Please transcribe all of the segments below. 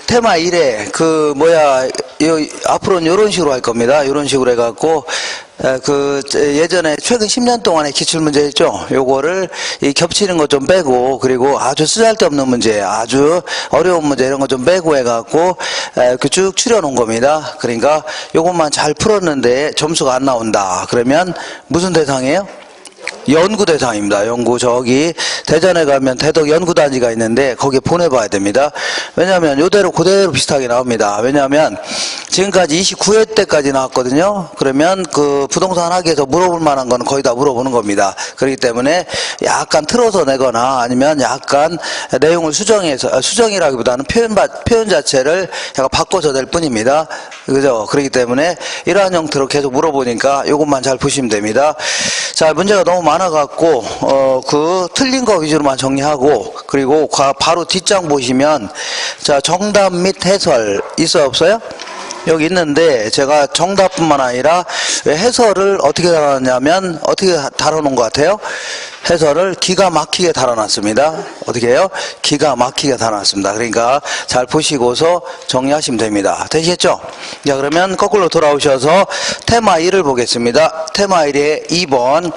테마 1에 앞으로는 이런 식으로 할 겁니다. 이런 식으로 해갖고 예전에 최근 10년 동안의 기출문제 있죠. 요거를 겹치는 거 좀 빼고, 그리고 아주 쓰잘데없는 문제, 아주 어려운 문제 이런 거 좀 빼고 해갖고 쭉 추려놓은 겁니다. 그러니까 요것만 잘 풀었는데 점수가 안 나온다. 그러면 무슨 대상이에요? 연구 대상입니다. 연구. 저기 대전에 가면 대덕 연구단지가 있는데 거기에 보내봐야 됩니다. 왜냐하면 요대로 그대로 비슷하게 나옵니다. 왜냐하면 지금까지 29회 때까지 나왔거든요. 그러면 그 부동산 학에서 물어볼 만한 거는 거의 다 물어보는 겁니다. 그렇기 때문에 약간 틀어서 내거나 아니면 약간 내용을 수정이라기보다는 표현 자체를 약간 바꿔서 낼 뿐입니다. 그죠? 그렇기 때문에 이러한 형태로 계속 물어보니까 요것만 잘 보시면 됩니다. 자, 문제가 너무 많아갖고 틀린 거 위주로만 정리하고, 그리고 바로 뒷장 보시면 자, 정답 및 해설 있어요, 없어요? 여기 있는데 제가 정답뿐만 아니라 해설을 어떻게 달아놨냐면 어떻게 달아놓은 것 같아요? 해설을 기가 막히게 달아놨습니다. 어떻게 해요? 기가 막히게 달아놨습니다. 그러니까 잘 보시고서 정리하시면 됩니다. 되시겠죠? 자, 그러면 거꾸로 돌아오셔서 테마 1을 보겠습니다. 테마 1의 2번.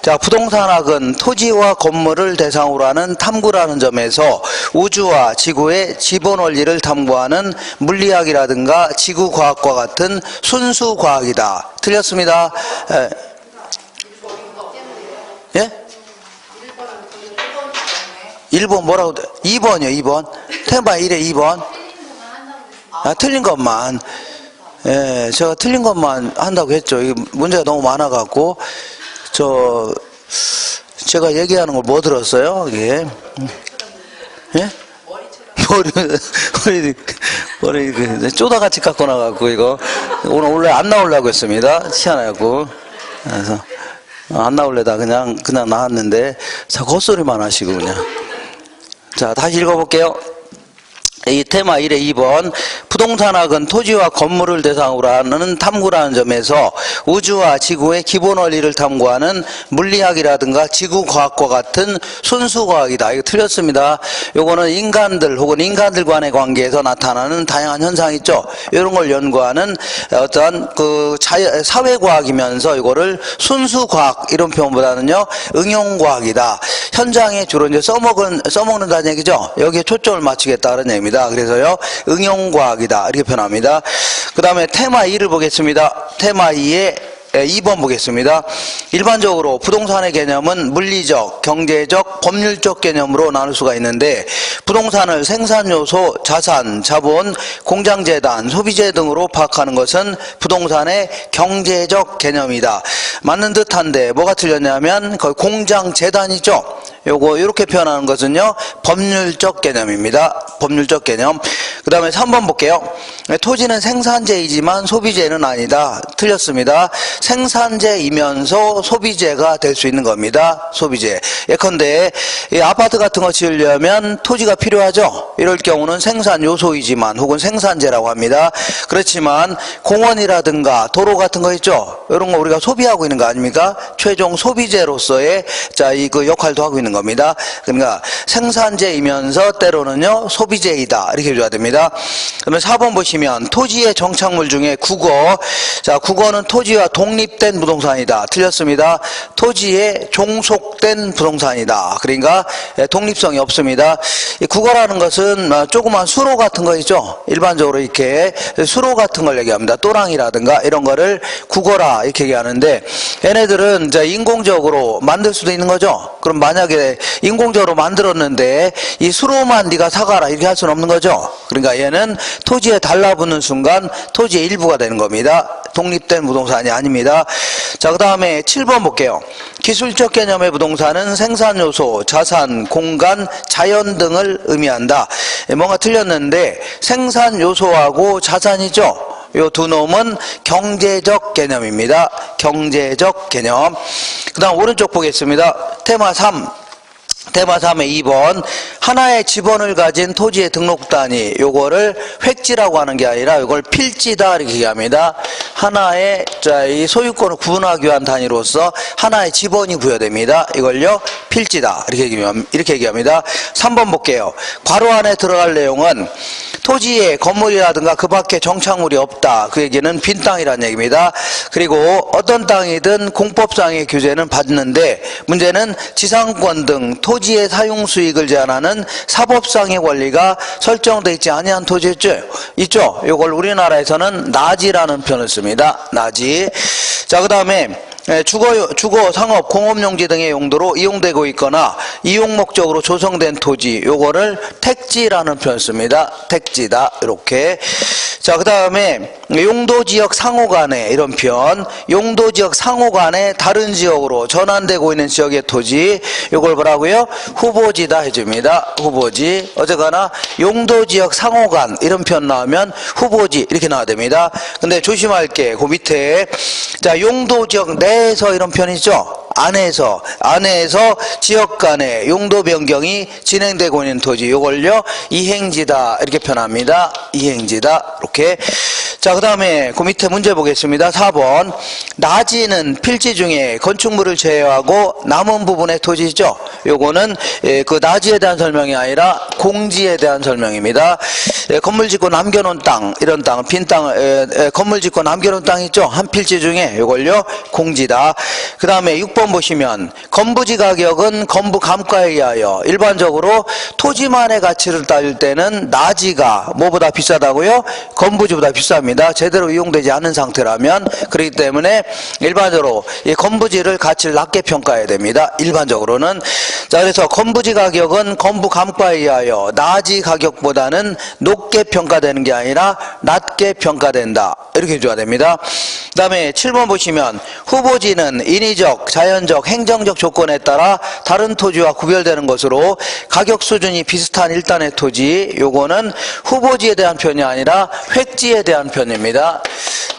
자, 부동산학은 토지와 건물을 대상으로 하는 탐구라는 점에서 우주와 지구의 지본 원리를 탐구하는 물리학이라든가 지구과학과 같은 순수과학이다. 틀렸습니다. 예? 1번 뭐라고 돼? 2번이요, 2번. 테마 1에 2번. 아, 틀린 것만. 예, 제가 틀린 것만 한다고 했죠. 이게 문제가 너무 많아갖고, 제가 얘기하는 걸 뭐 들었어요? 이게. 예? 머리, 쪼다같이 깎고 나갖고, 이거. 오늘 원래 안 나오려고 했습니다. 희한하고. 그래서, 안 나올래다 그냥 나왔는데, 자꾸 헛소리만 하시고, 그냥. 자, 다시 읽어볼게요. 이 테마 1의 2번. 부동산학은 토지와 건물을 대상으로 하는 탐구라는 점에서 우주와 지구의 기본 원리를 탐구하는 물리학이라든가 지구과학과 같은 순수과학이다. 이거 틀렸습니다. 요거는 인간들 혹은 인간들 간의 관계에서 나타나는 다양한 현상 있죠. 이런 걸 연구하는 어떤 사회과학이면서 이거를 순수과학 이런 표현보다는요 응용과학이다. 현장에 주로 이제 써먹는다는 얘기죠. 여기에 초점을 맞추겠다는 얘기입니다. 그래서요 응용과학이다 이렇게 표현합니다. 그 다음에 테마 2를 보겠습니다. 테마 2의 2번 보겠습니다. 일반적으로 부동산의 개념은 물리적, 경제적, 법률적 개념으로 나눌 수가 있는데 부동산을 생산요소, 자산, 자본, 공장재단, 소비재 등으로 파악하는 것은 부동산의 경제적 개념이다. 맞는 듯한데 뭐가 틀렸냐면 거의 공장재단이죠. 요거 이렇게 표현하는 것은요 법률적 개념입니다. 법률적 개념. 그 다음에 3번 볼게요. 토지는 생산재이지만 소비재는 아니다. 틀렸습니다. 생산재이면서 소비재가 될 수 있는 겁니다. 소비재. 예컨대 이 아파트 같은 거 지으려면 토지가 필요하죠. 이럴 경우는 생산 요소이지만 혹은 생산재라고 합니다. 그렇지만 공원이라든가 도로 같은 거 있죠. 이런 거 우리가 소비하고 있는 거 아닙니까? 최종 소비재로서의 그 역할도 하고 있는 겁니다. 그러니까 생산재이면서 때로는요 소비재이다 이렇게 해줘야 됩니다. 그러면 4번 보시면 토지의 정착물 중에 국어. 자, 국어는 토지와 독립된 부동산이다. 틀렸습니다. 토지에 종속된 부동산이다. 그러니까 독립성이 없습니다. 이 국어라는 것은 조그만 수로 같은 거 있죠. 일반적으로 이렇게 수로 같은 걸 얘기합니다. 또랑이라든가 이런 거를 국어라 이렇게 얘기하는데 얘네들은 이제 인공적으로 만들 수도 있는 거죠. 그럼 만약에 인공적으로 만들었는데 이 수로만 네가 사가라 이렇게 할 수는 없는 거죠. 그러니까 얘는 토지에 달라붙는 순간 토지의 일부가 되는 겁니다. 독립된 부동산이 아닙니다. 자, 그 다음에 7번 볼게요. 기술적 개념의 부동산은 생산요소, 자산, 공간, 자연 등을 의미한다. 뭔가 틀렸는데 생산요소하고 자산이죠. 요 두 놈은 경제적 개념입니다. 경제적 개념. 그 다음 오른쪽 보겠습니다. 테마 3. 테마 3의 2번 하나의 지번을 가진 토지의 등록 단위 요거를 획지라고 하는 게 아니라 이걸 필지다 이렇게 얘기합니다. 하나의 이 소유권을 구분하기 위한 단위로서 하나의 지번이 부여됩니다. 이걸요 필지다 이렇게 얘기합니다. 3번 볼게요. 괄호 안에 들어갈 내용은 토지에 건물이라든가 그 밖에 정착물이 없다. 그 얘기는 빈 땅이라는 얘기입니다. 그리고 어떤 땅이든 공법상의 규제는 받는데 문제는 지상권 등 토지의 사용 수익을 제한하는 사법상의 권리가 설정되어 있지 아니한 토지 있죠? 이걸 우리나라에서는 나지라는 표현을 씁니다. 나지. 자, 그 다음에 주거, 상업, 공업용지 등의 용도로 이용되고 있거나 이용 목적으로 조성된 토지 요거를 택지라는 표현을 씁니다. 택지다 이렇게. 자, 그 다음에 용도지역 상호간에 이런 표현 용도지역 상호간에 다른 지역으로 전환되고 있는 지역의 토지 요걸 뭐라고요? 후보지다 해줍니다. 후보지. 어쨌거나 용도지역 상호간 이런 표현 나오면 후보지 이렇게 나와야 됩니다. 근데 조심할 게 그 밑에 자 용도지역 내에서 이런 표현 있죠? 안에서 지역 간의 용도 변경이 진행되고 있는 토지 요걸요 이행지다 이렇게 표현합니다. 이행지다 이렇게. 자, 그 다음에 그 밑에 문제 보겠습니다. 4번 나지는 필지 중에 건축물을 제외하고 남은 부분의 토지죠. 요거는 그 나지에 대한 설명이 아니라 공지에 대한 설명입니다. 건물 짓고 남겨놓은 땅 이런 땅 빈 땅 건물 짓고 남겨놓은 땅 있죠. 한 필지 중에 요걸요 공지다. 그 다음에 6번 보시면 건부지 가격은 건부 감가에 의하여 일반적으로 토지만의 가치를 따질 때는 나지가 뭐보다 비싸다고요? 건부지보다 비쌉니다. 제대로 이용되지 않은 상태라면. 그렇기 때문에 일반적으로 이 건부지를 가치를 낮게 평가해야 됩니다. 일반적으로는. 자, 그래서 건부지 가격은 건부 감가에 의하여 나지 가격보다는 높게 평가되는 게 아니라 낮게 평가된다 이렇게 해줘야 됩니다. 그 다음에 7번 보시면 후보지는 인위적, 자연적, 행정적 조건에 따라 다른 토지와 구별되는 것으로 가격 수준이 비슷한 일단의 토지 요거는 후보지에 대한 표현이 아니라 획지에 대한 표현입니다.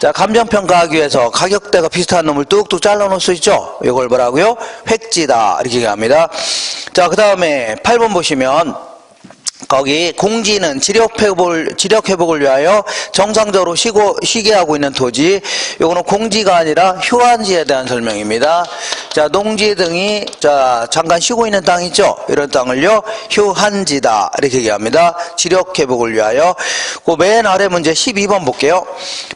자, 감정평가하기 위해서 가격대가 비슷한 놈을 뚝뚝 잘라 놓을 수 있죠. 이걸 뭐라고요? 획지다 이렇게 얘기합니다. 자, 그 다음에 8번 보시면 거기 공지는 지력 회복을 위하여 정상적으로 쉬게 하고 있는 토지 요거는 공지가 아니라 휴한지에 대한 설명입니다. 자, 농지 등이 자 잠깐 쉬고 있는 땅 있죠. 이런 땅을요 휴한지다 이렇게 얘기합니다. 지력 회복을 위하여. 그 맨 아래 문제 12번 볼게요.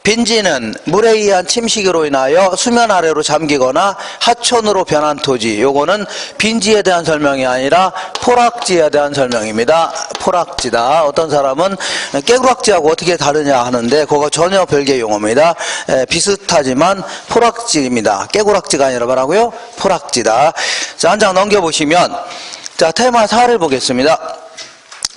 빈지는 물에 의한 침식으로 인하여 수면 아래로 잠기거나 하천으로 변한 토지 요거는 빈지에 대한 설명이 아니라 포락지에 대한 설명입니다. 포락지다. 어떤 사람은 깨구락지하고 어떻게 다르냐 하는데 그거 전혀 별개의 용어입니다. 비슷하지만 포락지입니다. 깨구락지가 아니라 뭐라고요? 포락지다. 자, 한 장 넘겨보시면 자 테마 4를 보겠습니다.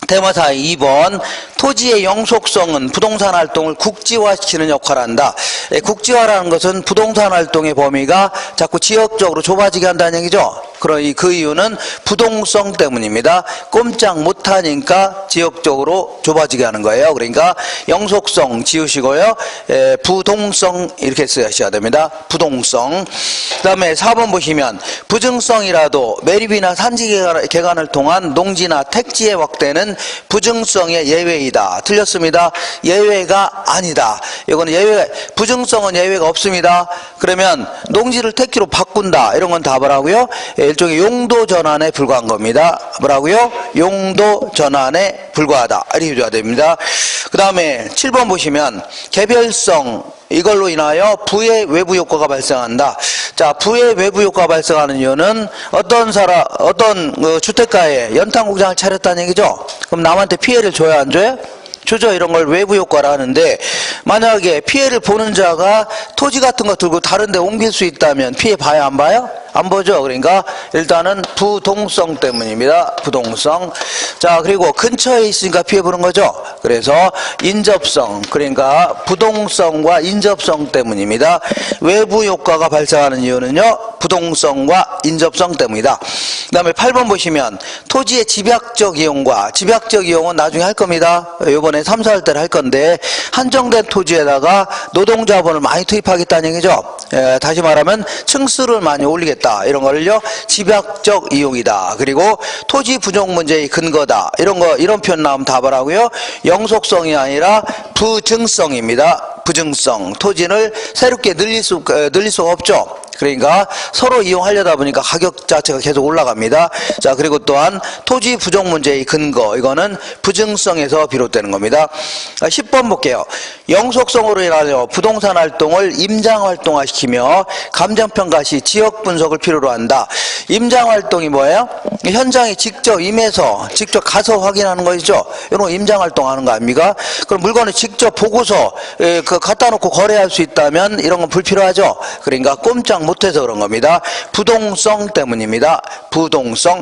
테마 4 2번 토지의 영속성은 부동산 활동을 국지화시키는 역할을 한다. 국지화라는 것은 부동산 활동의 범위가 자꾸 지역적으로 좁아지게 한다는 얘기죠. 그 이유는 부동성 때문입니다. 꼼짝 못하니까 지역적으로 좁아지게 하는 거예요. 그러니까 영속성 지우시고요. 부동성 이렇게 쓰셔야 됩니다. 부동성. 그 다음에 4번 보시면 부증성이라도 매립이나 산지 개간을 통한 농지나 택지의 확대는 부증성의 예외이다. 틀렸습니다. 예외가 아니다. 이거는 부증성은 예외가 없습니다. 그러면 농지를 택지로 바꾼다. 이런 건 다 뭐라고요? 일종의 용도 전환에 불과한 겁니다. 뭐라고요? 용도 전환에 불과하다. 이렇게 해줘야 됩니다. 그 다음에 7번 보시면 개별성 이걸로 인하여 부의 외부 효과가 발생한다. 자, 부의 외부 효과가 발생하는 이유는 어떤 주택가에 연탄공장을 차렸다는 얘기죠. 그럼 남한테 피해를 줘야 안 줘요? 주죠. 이런 걸 외부 효과라 하는데 만약에 피해를 보는 자가 토지 같은 거 들고 다른 데 옮길 수 있다면 피해 봐야 안 봐요? 안 보죠. 그러니까 일단은 부동성 때문입니다. 부동성. 자, 그리고 근처에 있으니까 피해 보는 거죠. 그래서 인접성, 그러니까 부동성과 인접성 때문입니다. 외부 효과가 발생하는 이유는요, 부동성과 인접성 때문이다. 그 다음에 8번 보시면 토지의 집약적 이용과 집약적 이용은 나중에 할 겁니다. 이번에 3, 4할 때를 할 건데 한정된 토지에다가 노동자본을 많이 투입하겠다는 얘기죠. 다시 말하면 층수를 많이 올리겠다. 있다. 이런 거를요, 집약적 이용이다. 그리고 토지 부족 문제의 근거다. 이런 표현 나오면 답을 하고요. 영속성이 아니라 부증성입니다. 부증성. 토지를 새롭게 늘릴 수가 없죠. 그러니까 서로 이용하려다 보니까 가격 자체가 계속 올라갑니다. 자, 그리고 또한 토지 부족 문제의 근거, 이거는 부증성에서 비롯되는 겁니다. 10번 볼게요. 영속성으로 인하여 부동산 활동을 임장 활동화시키며 감정평가 시 지역 분석을 필요로 한다. 임장 활동이 뭐예요? 현장에 직접 임해서 직접 가서 확인하는 거죠. 이런 임장 활동하는 거 아닙니까? 그럼 물건을 직접 보고서 갖다 놓고 거래할 수 있다면 이런 건 불필요하죠. 그러니까 꼼짝 못해서 그런 겁니다. 부동성 때문입니다. 부동성.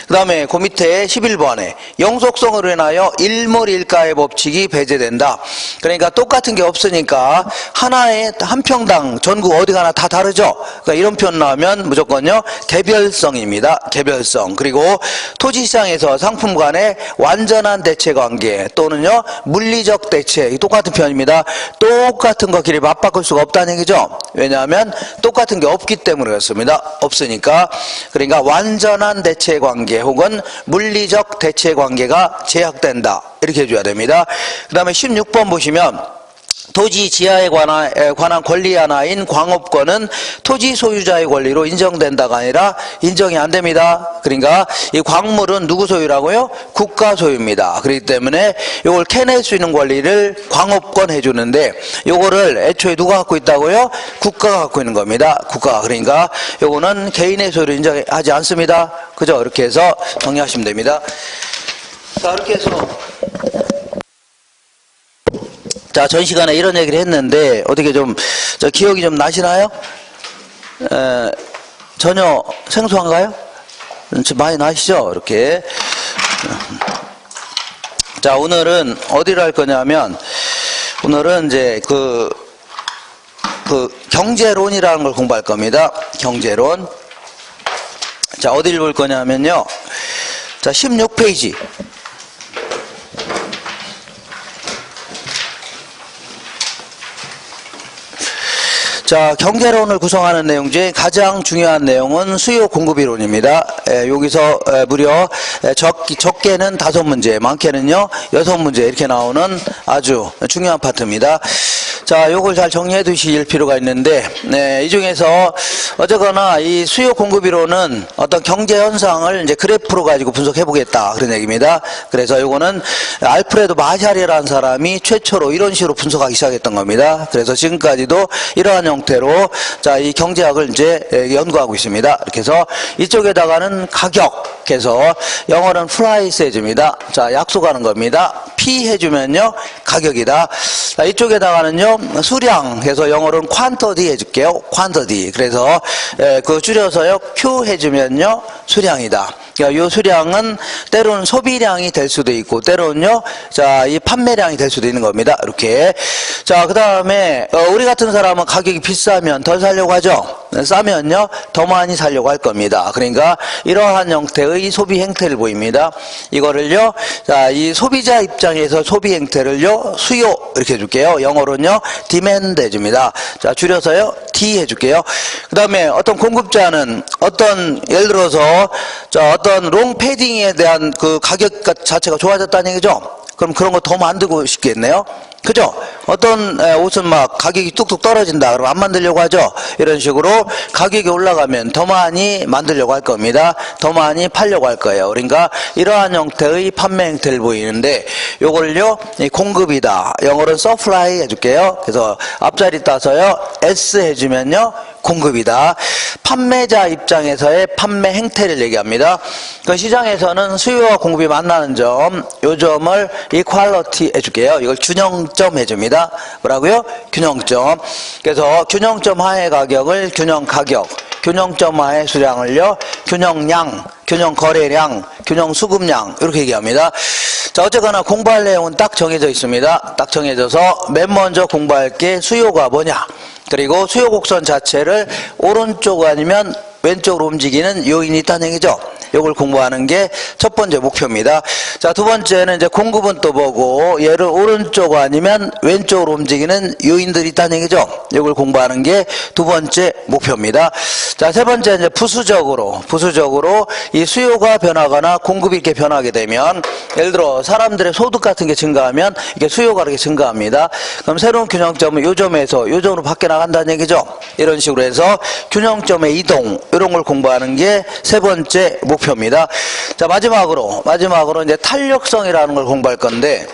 그 다음에 그 밑에 11번에 영속성으로 인하여 일몰일가의 법칙이 배제된다. 그러니까 똑같은 게 없으니까 하나에 한 평당 전국 어디 가나 다 다르죠. 그러니까 이런 표현 나오면 무조건요, 개별성입니다. 개별성. 그리고 토지시장에서 상품 간의 완전한 대체관계 또는요, 물리적 대체, 똑같은 표현입니다. 똑같은 것끼리 맞바꿀 수가 없다는 얘기죠. 왜냐하면 똑같은 게 없기 때문에 그렇습니다. 없으니까. 그러니까 완전한 대체관계 혹은 물리적 대체관계가 제약된다. 이렇게 해줘야 됩니다. 그 다음에 16번 보시면 토지 지하에 관한 권리 하나인 광업권은 토지 소유자의 권리로 인정된다가 아니라 인정이 안 됩니다. 그러니까 이 광물은 누구 소유라고요? 국가 소유입니다. 그렇기 때문에 이걸 캐낼 수 있는 권리를 광업권 해주는데 요거를 애초에 누가 갖고 있다고요? 국가가 갖고 있는 겁니다. 국가. 그러니까 요거는 개인의 소유를 인정하지 않습니다. 그죠? 이렇게 해서 정리하시면 됩니다. 자, 이렇게 해서 자, 전 시간에 이런 얘기를 했는데 어떻게 좀 기억이 좀 나시나요? 전혀 생소한가요? 많이 나시죠? 이렇게. 자, 오늘은 어디를 할 거냐면 오늘은 이제 그 경제론이라는 걸 공부할 겁니다. 경제론. 자, 어디를 볼 거냐면요. 자, 16페이지. 자, 경제론을 구성하는 내용 중에 가장 중요한 내용은 수요 공급이론입니다. 여기서 무려 적게는 5문제, 많게는요 6문제 이렇게 나오는 아주 중요한 파트입니다. 자, 요걸 잘 정리해 두실 필요가 있는데, 이 중에서 어쨌거나 이 수요 공급이론은 어떤 경제 현상을 이제 그래프로 가지고 분석해 보겠다 그런 얘기입니다. 그래서 요거는 알프레도 마샬이라는 사람이 최초로 이런 식으로 분석하기 시작했던 겁니다. 그래서 지금까지도 이러한 형태로 자, 이 경제학을 이제 연구하고 있습니다. 이렇게 해서 이쪽에다가는 가격 해서 영어는 프라이스 해줍니다. 자, 약속하는 겁니다. P 해주면요 가격이다. 자, 이쪽에다가는요 수량 해서 영어로는 퀀터디 해줄게요. 퀀터디. 그래서 그 줄여서요 Q 해주면요 수량이다. 그러니까 이 수량은 때로는 소비량이 될 수도 있고 때로는요 자, 이 판매량이 될 수도 있는 겁니다. 이렇게. 자, 그 다음에 우리 같은 사람은 가격이 비싸면 덜 사려고 하죠. 싸면요 더 많이 사려고 할 겁니다. 그러니까 이러한 형태의 소비 행태를 보입니다. 이거를요 자, 이 소비자 입장에서 소비 행태를요 수요 이렇게 해줄게요. 영어로는요 demand 해줍니다. 자, 줄여서요 D 해줄게요. 그 다음에 어떤 공급자는 어떤 예를 들어서 자, 어떤 롱 패딩에 대한 그 가격 자체가 좋아졌다는 얘기죠. 그럼 그런 거 더 만들고 싶겠네요. 그죠? 어떤 옷은 막 가격이 뚝뚝 떨어진다. 그럼 안 만들려고 하죠? 이런 식으로 가격이 올라가면 더 많이 만들려고 할 겁니다. 더 많이 팔려고 할 거예요. 그러니까 이러한 형태의 판매 행태를 보이는데 요걸요, 공급이다. 영어로는 supply 해줄게요. 그래서 앞자리 따서요, S 해주면요, 공급이다. 판매자 입장에서의 판매 행태를 얘기합니다. 그 시장에서는 수요와 공급이 만나는 점, 요 점을 equality 해줄게요. 이걸 균형점 해줍니다. 뭐라고요? 균형점. 그래서 균형점 하의 가격을 균형 가격, 균형점 하의 수량을요, 균형량, 균형 거래량, 균형 수급량 이렇게 얘기합니다. 자, 어쨌거나 공부할 내용은 딱 정해져 있습니다. 딱 정해져서 맨 먼저 공부할 게 수요가 뭐냐, 그리고 수요 곡선 자체를 오른쪽 아니면 왼쪽으로 움직이는 요인이 있다는 얘기죠. 요걸 공부하는 게 첫 번째 목표입니다. 자, 두 번째는 이제 공급은 또 보고 얘를 오른쪽 아니면 왼쪽으로 움직이는 요인들이 있다는 얘기죠. 요걸 공부하는 게 두 번째 목표입니다. 자, 세 번째 이제 부수적으로 이 수요가 변하거나 공급이 이렇게 변하게 되면 예를 들어 사람들의 소득 같은 게 증가하면 이게 수요가 이렇게 증가합니다. 그럼 새로운 균형점은 요 점에서 요 점으로 밖에 나간다는 얘기죠. 이런 식으로 해서 균형점의 이동 이런 걸 공부하는 게 세 번째 목표입니다. 자, 마지막으로 이제 탄력성이라는 걸 공부할 건데,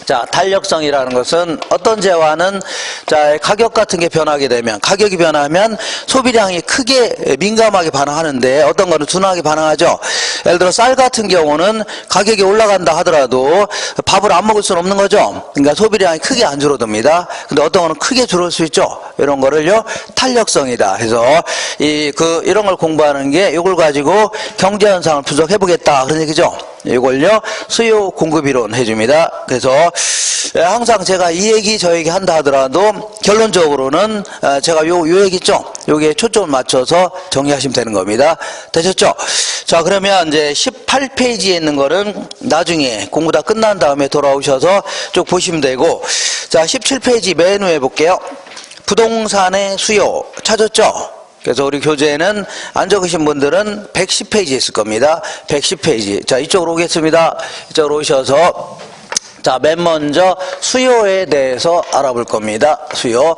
자, 탄력성이라는 것은 어떤 재화는 자, 가격 같은 게 변하게 되면, 가격이 변하면 소비량이 크게 민감하게 반응하는데 어떤 거는 둔하게 반응하죠. 예를 들어 쌀 같은 경우는 가격이 올라간다 하더라도 밥을 안 먹을 수는 없는 거죠. 그러니까 소비량이 크게 안 줄어듭니다. 근데 어떤 거는 크게 줄을 수 있죠. 이런 거를요 탄력성이다 해서 이런 걸 공부하는 게 이걸 가지고 경제 현상을 분석해 보겠다 그런 얘기죠. 이걸요 수요 공급 이론 해줍니다. 그래서 항상 제가 이 얘기 저 얘기 한다 하더라도 결론적으로는 제가 요 얘기 있죠. 여기에 초점을 맞춰서 정리하시면 되는 겁니다. 되셨죠? 자, 그러면 이제 18페이지에 있는 거는 나중에 공부 다 끝난 다음에 돌아오셔서 쭉 보시면 되고, 자, 17페이지 맨 위에 볼게요. 부동산의 수요 찾았죠? 그래서 우리 교재에는 안 적으신 분들은 110페이지 있을 겁니다. 110페이지. 자, 이쪽으로 오겠습니다. 이쪽으로 오셔서 자, 맨 먼저 수요에 대해서 알아볼 겁니다. 수요.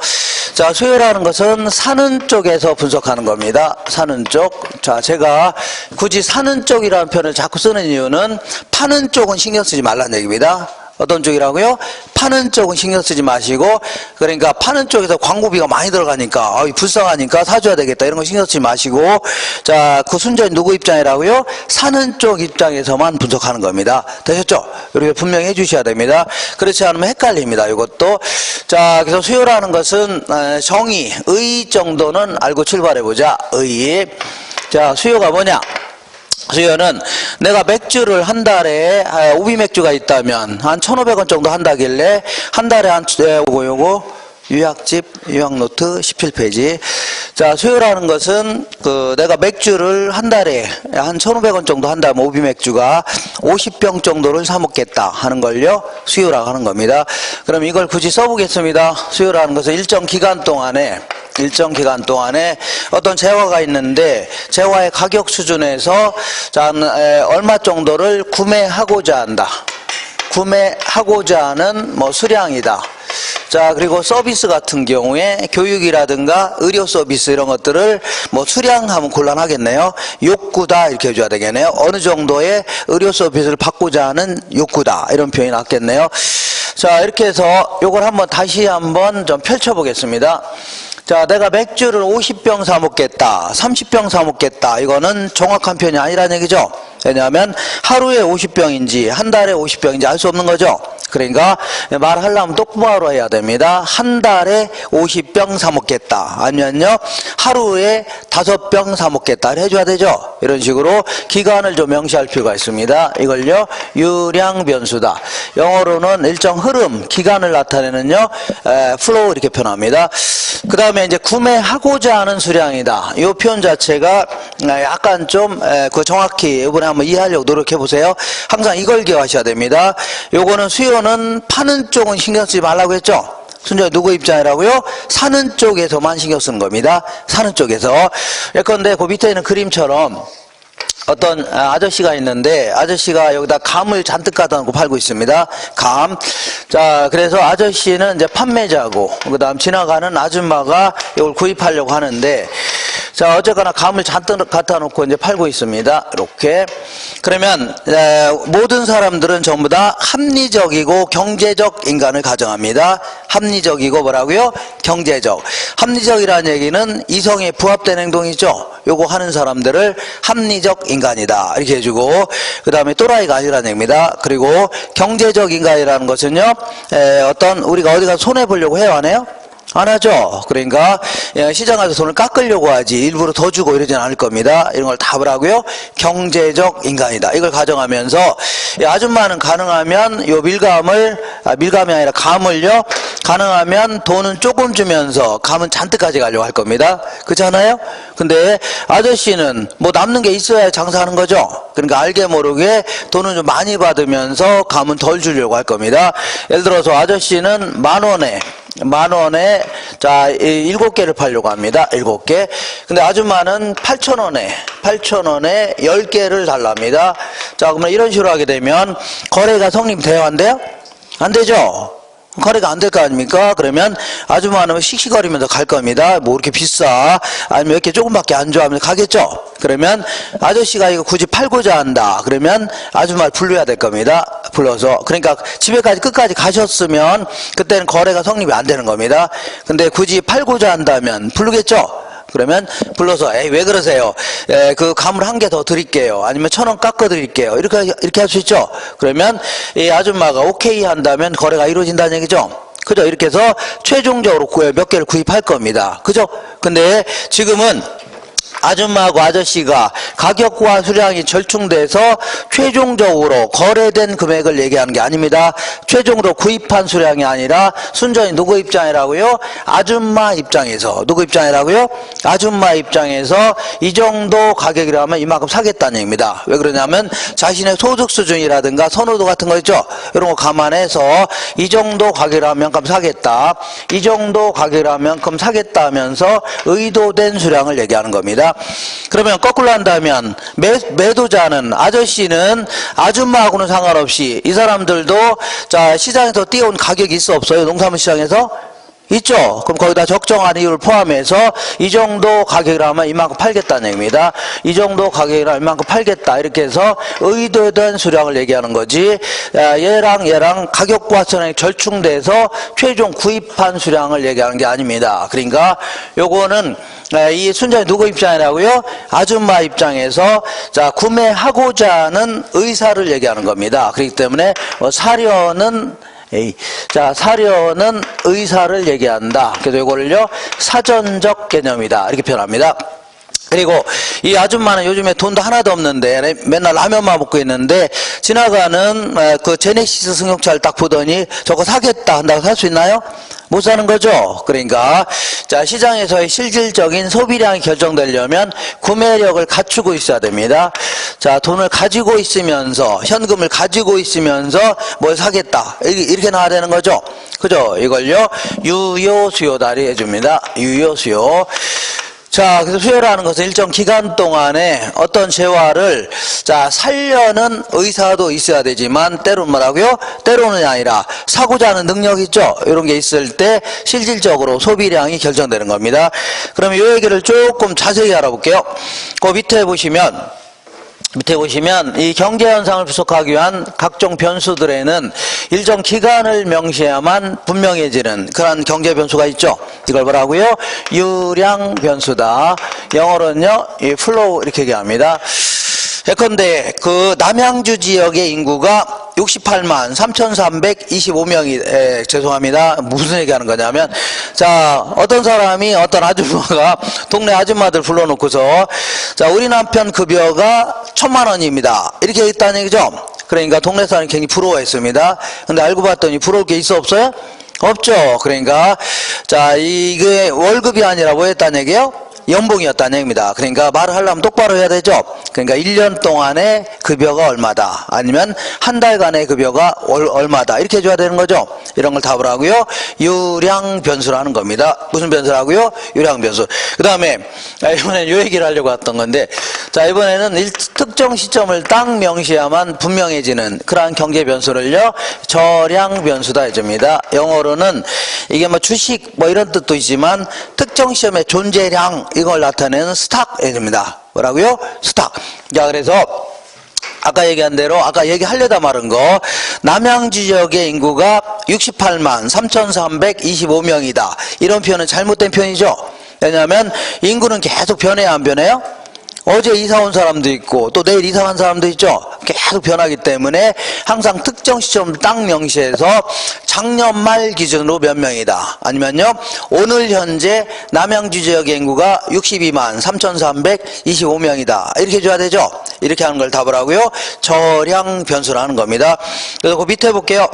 자, 수요라는 것은 사는 쪽에서 분석하는 겁니다. 사는 쪽. 자, 제가 굳이 사는 쪽이라는 표현을 자꾸 쓰는 이유는 파는 쪽은 신경 쓰지 말라는 얘기입니다. 어떤 쪽이라고요? 파는 쪽은 신경 쓰지 마시고, 그러니까 파는 쪽에서 광고비가 많이 들어가니까 불쌍하니까 사줘야 되겠다 이런 거 신경 쓰지 마시고, 자, 그 순전히 누구 입장이라고요? 사는 쪽 입장에서만 분석하는 겁니다. 되셨죠? 이렇게 분명히 해주셔야 됩니다. 그렇지 않으면 헷갈립니다. 이것도. 자, 그래서 수요라는 것은 정의, 의 정도는 알고 출발해보자. 의. 자, 수요가 뭐냐? 수요는 내가 맥주를 한 달에 오비 맥주가 있다면 한 1,500원 정도 한다길래 한 달에 요거 유학집 유학노트 17페이지. 자, 수요라는 것은 내가 맥주를 한 달에 한 1,500원 정도 한다면 오비 맥주가 50병 정도를 사 먹겠다 하는 걸요 수요라고 하는 겁니다. 그럼 이걸 굳이 써보겠습니다. 수요라는 것은 일정 기간 동안에 어떤 재화가 있는데 재화의 가격 수준에서 자, 얼마 정도를 구매하고자 한다. 구매하고자 하는 수량이다. 자, 그리고 서비스 같은 경우에 교육이라든가 의료 서비스 이런 것들을 수량하면 곤란하겠네요. 욕구다 이렇게 해줘야 되겠네요. 어느 정도의 의료 서비스를 받고자 하는 욕구다 이런 표현이 낫겠네요. 자, 이렇게 해서 요걸 다시 한번 좀 펼쳐보겠습니다. 자, 내가 맥주를 50병 사 먹겠다, 30병 사 먹겠다. 이거는 정확한 표현이 아니라는 얘기죠. 왜냐하면 하루에 50병인지 한 달에 50병인지 알 수 없는 거죠. 그러니까 말하려면 똑바로 해야 됩니다. 한 달에 50병 사 먹겠다. 아니면요 하루에 5병 사 먹겠다 해줘야 되죠. 이런 식으로 기간을 좀 명시할 필요가 있습니다. 이걸요 유량 변수다. 영어로는 일정 흐름, 기간을 나타내는요 flow 이렇게 표현합니다. 그 다음에 이제 구매하고자 하는 수량이다. 이 표현 자체가 약간 좀 정확히 이번에 한번 이해하려고 노력해 보세요. 항상 이걸 기억하셔야 됩니다. 요거는 수요는 파는 쪽은 신경 쓰지 말라고 했죠. 순전히 누구 입장이라고요? 사는 쪽에서만 신경 쓰는 겁니다. 사는 쪽에서. 예컨대 그 밑에 있는 그림처럼 어떤 아저씨가 있는데 아저씨가 여기다 감을 잔뜩 갖다 놓고 팔고 있습니다. 감. 자, 그래서 아저씨는 이제 판매자고 그 다음 지나가는 아줌마가 이걸 구입하려고 하는데, 자, 어쨌거나 감을 잔뜩 갖다 놓고 이제 팔고 있습니다. 이렇게. 그러면 모든 사람들은 전부 다 합리적이고 경제적 인간을 가정합니다. 합리적이고 뭐라고요? 경제적. 합리적이라는 얘기는 이성에 부합된 행동이죠. 요거 하는 사람들을 합리적 인간이다 이렇게 해주고, 그 다음에 또라이가 아니라는 얘기입니다. 그리고 경제적 인간이라는 것은요 어떤 우리가 어디 가서 손해 보려고 해요, 안 해요? 안 하죠. 그러니까 시장 가서 돈을 깎으려고 하지 일부러 더 주고 이러진 않을 겁니다. 이런 걸 답을 하고요 경제적 인간이다 이걸 가정하면서 아줌마는 가능하면 요 밀감이 아니라 감을요 가능하면 돈은 조금 주면서 감은 잔뜩 가져가려고 할 겁니다. 그렇잖아요? 근데 아저씨는 뭐 남는 게 있어야 장사하는 거죠. 그러니까 알게 모르게 돈은 좀 많이 받으면서 감은 덜 주려고 할 겁니다. 예를 들어서 아저씨는 만 원에 자 7개를 팔려고 합니다. 7개. 근데 아줌마는 8,000원에 10개를 달랍니다. 자 그러면 이런 식으로 하게 되면 거래가 성립돼요? 안 돼요? 안 되죠? 거래가 안 될 거 아닙니까? 그러면 아줌마는 씩씩거리면서 갈 겁니다. 뭐 이렇게 비싸? 아니면 이렇게 조금밖에 안 줘? 하면서 가겠죠? 그러면 아저씨가 이거 굳이 팔고자 한다. 그러면 아줌마를 불러야 될 겁니다. 불러서. 그러니까 집에까지 끝까지 가셨으면 그때는 거래가 성립이 안 되는 겁니다. 근데 굳이 팔고자 한다면 부르겠죠? 그러면 불러서 에이 왜 그러세요? 그 감을 한 개 더 드릴게요. 아니면 1,000원 깎아 드릴게요. 이렇게 할 수 있죠. 그러면 이 아줌마가 오케이 한다면 거래가 이루어진다는 얘기죠. 그죠? 이렇게 해서 최종적으로 몇 개를 구입할 겁니다. 그죠? 근데 지금은 아줌마하고 아저씨가 가격과 수량이 절충돼서 최종적으로 거래된 금액을 얘기하는 게 아닙니다. 최종적으로 구입한 수량이 아니라 순전히 누구 입장이라고요? 아줌마 입장에서. 누구 입장이라고요? 아줌마 입장에서 이 정도 가격이라면 이만큼 사겠다는 얘기입니다. 왜 그러냐면 자신의 소득 수준이라든가 선호도 같은 거 있죠? 이런 거 감안해서 이 정도 가격이라면 그럼 사겠다. 이 정도 가격이라면 그럼 사겠다 하면서 의도된 수량을 얘기하는 겁니다. 그러면 거꾸로 한다면 매도자는 아저씨는 아줌마하고는 상관없이 이 사람들도 자 시장에서 띄운 가격이 있어 없어요? 농산물 시장에서? 있죠. 그럼 거기다 적정한 이유를 포함해서 이 정도 가격이라면 이만큼 팔겠다는 얘기입니다. 이 정도 가격이라면 이만큼 팔겠다. 이렇게 해서 의도된 수량을 얘기하는 거지. 얘랑 가격과 수량이 절충돼서 최종 구입한 수량을 얘기하는 게 아닙니다. 그러니까 요거는 이 순전히 누구 입장이라고요? 아줌마 입장에서 자 구매하고자 하는 의사를 얘기하는 겁니다. 그렇기 때문에 사려는 의사를 얘기한다. 그래서 이거를요 사전적 개념이다 이렇게 표현합니다. 그리고 이 아줌마는 요즘에 돈도 하나도 없는데 맨날 라면만 먹고 있는데 지나가는 그 제네시스 승용차를 딱 보더니 저거 사겠다 한다고 살 수 있나요? 못 사는 거죠. 그러니까 자 시장에서의 실질적인 소비량이 결정되려면 구매력을 갖추고 있어야 됩니다. 자 돈을 가지고 있으면서 현금을 가지고 있으면서 뭘 사겠다 이렇게 나와야 되는 거죠. 그죠? 이걸요 유효 수요다리 해줍니다. 유효 수요. 자, 그래서 수요라는 것은 일정 기간 동안에 어떤 재화를 자 살려는 의사도 있어야 되지만 때로는 뭐라고요? 때로는 아니라 사고자 하는 능력이 있죠. 이런 게 있을 때 실질적으로 소비량이 결정되는 겁니다. 그럼 이 얘기를 조금 자세히 알아볼게요. 그 밑에 보시면 이 경제 현상을 분석하기 위한 각종 변수들에는 일정 기간을 명시해야만 분명해지는 그런 경제 변수가 있죠. 이걸 뭐라고요? 유량 변수다. 영어로는요, 이 플로우 이렇게 얘기합니다. 예컨대 그 남양주 지역의 인구가 68만 3,325명이 죄송합니다. 무슨 얘기하는 거냐면 자 어떤 사람이 어떤 아줌마가 동네 아줌마들 불러놓고서 자 우리 남편 급여가 1,000만 원입니다. 이렇게 있다는 얘기죠. 그러니까 동네 사람이 굉장히 부러워했습니다. 근데 알고 봤더니 부러울 게 있어 없어요? 없죠. 그러니까 자 이게 월급이 아니라 뭐 했다는 얘기예요? 연봉이었다는 얘기입니다. 그러니까 말을 하려면 똑바로 해야 되죠. 그러니까 1년 동안의 급여가 얼마다 아니면 한 달간의 급여가 얼마다 이렇게 해줘야 되는 거죠. 이런 걸 답을 하고요. 유량 변수라는 겁니다. 무슨 변수라고요? 유량 변수. 그 다음에 이번에는 요 얘기를 하려고 했던 건데 자 이번에는 특정 시점을 딱 명시해야만 분명해지는 그러한 경제 변수를요 저량 변수다 해줍니다. 영어로는 이게 뭐 주식 뭐 이런 뜻도 있지만 특정 시점의 존재량 이걸 나타내는 스탁 해줍니다. 뭐라고요? 스탁. 자 그래서 아까 얘기한 대로 아까 얘기하려다 말은 거 남양주 지역의 인구가 68만 3,325명이다. 이런 표현은 잘못된 표현이죠. 왜냐하면 인구는 계속 변해야 안 변해요? 어제 이사 온 사람도 있고 또 내일 이사 간 사람도 있죠. 계속 변하기 때문에 항상 특정 시점을 딱 명시해서 작년 말 기준으로 몇 명이다. 아니면요 오늘 현재 남양주 지역의 인구가 62만 3,325명이다. 이렇게 해줘야 되죠. 이렇게 하는 걸 답을 하고요. 저량 변수라는 겁니다. 그래서 그 밑에 볼게요.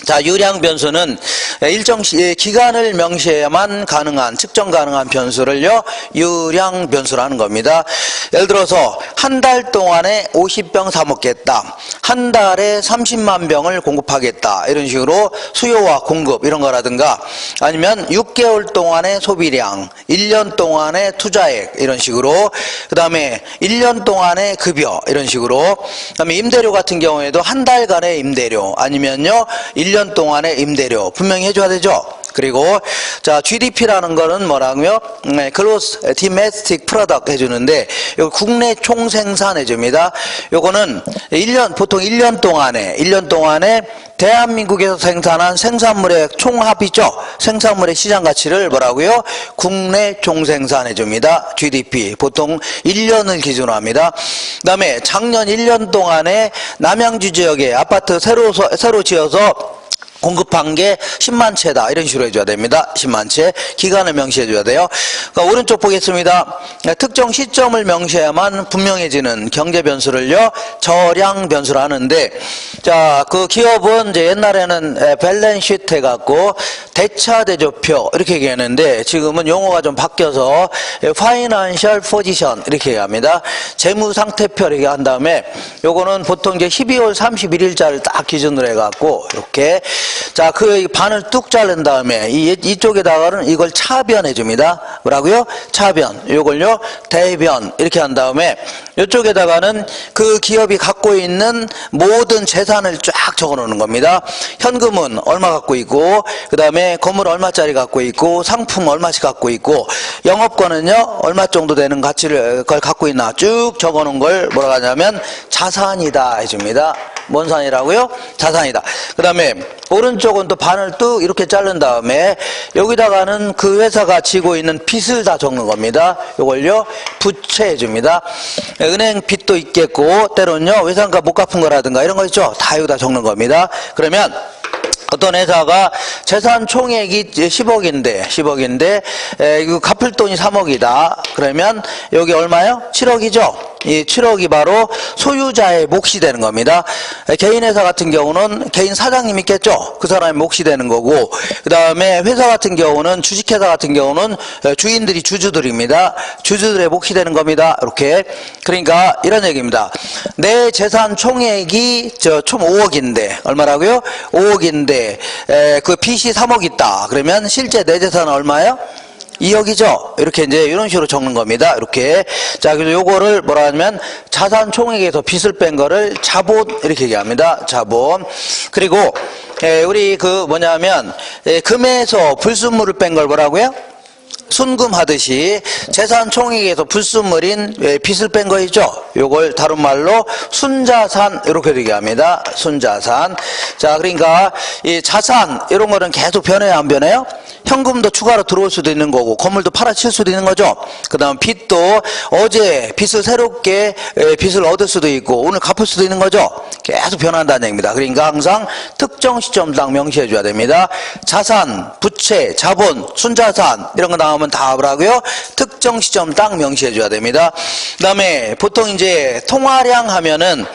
자, 유량 변수는 일정 기간을 명시해야만 가능한 측정 가능한 변수를요 유량 변수라는 겁니다. 예를 들어서 한 달 동안에 50병 사 먹겠다, 한 달에 30만 병을 공급하겠다, 이런 식으로 수요와 공급 이런 거라든가, 아니면 6개월 동안의 소비량, 1년 동안의 투자액 이런 식으로, 그 다음에 1년 동안의 급여 이런 식으로, 그 다음에 임대료 같은 경우에도 한 달간의 임대료 아니면요 1년 동안의 임대료 분명히 해줘야 되죠. 그리고 자 GDP라는 거는 뭐라고요? Gross Domestic Product 해주는데 이거 국내 총생산 해줍니다. 요거는 보통 1년 동안에 대한민국에서 생산한 생산물의 총합이죠. 생산물의 시장 가치를 뭐라고요? 국내 총생산 해줍니다. GDP 보통 1년을 기준으로 합니다. 그 다음에 작년 1년 동안에 남양주 지역에 아파트 새로 지어서 공급한 게 10만 채다, 이런 식으로 해줘야 됩니다. 10만 채 기간을 명시해 줘야 돼요. 그러니까 오른쪽 보겠습니다. 특정 시점을 명시해야만 분명해지는 경제 변수를요 저량 변수라 하는데, 자 그 기업은 이제 옛날에는 밸런시트 해갖고 대차대조표 이렇게 얘기했는데, 지금은 용어가 좀 바뀌어서 파이낸셜 포지션 이렇게 얘기합니다. 재무상태표 이렇게 한 다음에 요거는 보통 이제 12월 31일자를 딱 기준으로 해갖고 이렇게, 자, 그 반을 뚝 자른 다음에 이쪽에다가는 이걸 차변해 줍니다. 뭐라고요? 차변. 요걸요 대변 이렇게 한 다음에 이쪽에다가는 그 기업이 갖고 있는 모든 재산을 쫙 적어 놓는 겁니다. 현금은 얼마 갖고 있고, 그 다음에 건물 얼마짜리 갖고 있고, 상품 얼마씩 갖고 있고, 영업권은요 얼마 정도 되는 가치를 그걸 갖고 있나 쭉 적어 놓은 걸 뭐라고 하냐면 자산이다 해줍니다. 뭔 산이라고요? 자산이다. 그 다음에 오른쪽은 또 반을 뚝 이렇게 자른 다음에 여기다가는 그 회사가 지고 있는 빚을 다 적는 겁니다. 이걸요 부채 해줍니다. 은행 빚도 있겠고, 때로는요 외상가 못 갚은 거라든가 이런 거 있죠. 다 여기다 적는 겁니다. 그러면 어떤 회사가 재산 총액이 10억인데 이거 갚을 돈이 3억이다. 그러면 여기 얼마요? 7억이죠. 이 7억이 바로 소유자의 몫이 되는 겁니다. 개인 회사 같은 경우는 개인 사장님 있겠죠. 그 사람의 몫이 되는 거고, 그 다음에 회사 같은 경우는 주식회사 같은 경우는 주인들이 주주들입니다. 주주들의 몫이 되는 겁니다. 이렇게. 그러니까 이런 얘기입니다. 내 재산 총액이 총 5억인데 얼마라고요? 5억인데 그 빚이 3억 있다. 그러면 실제 내 재산은 얼마예요? 2억이죠. 이렇게 이제 이런 식으로 적는 겁니다. 이렇게. 자, 그래서 요거를 뭐라 하면 자산 총액에서 빚을 뺀 거를 자본 이렇게 얘기합니다. 자본. 그리고 우리 그 뭐냐면 금에서 불순물을 뺀 걸 뭐라고요? 순금하듯이 재산 총액에서 불순물인 빚을 뺀 거 있죠. 요걸 다른 말로 순자산 이렇게 얘기합니다. 순자산. 자, 그러니까 이 자산 이런 거는 계속 변해야 안 변해요? 현금도 추가로 들어올 수도 있는 거고, 건물도 팔아칠 수도 있는 거죠. 그 다음 빚도 어제 빚을 새롭게 빚을 얻을 수도 있고 오늘 갚을 수도 있는 거죠. 계속 변한다는 얘기입니다. 그러니까 항상 특정 시점당 명시해 줘야 됩니다. 자산, 부채, 자본, 순자산 이런 거 나오면 다 뭐라고요? 특정 시점 딱 명시해 줘야 됩니다. 그 다음에 보통 이제 통화량 하면은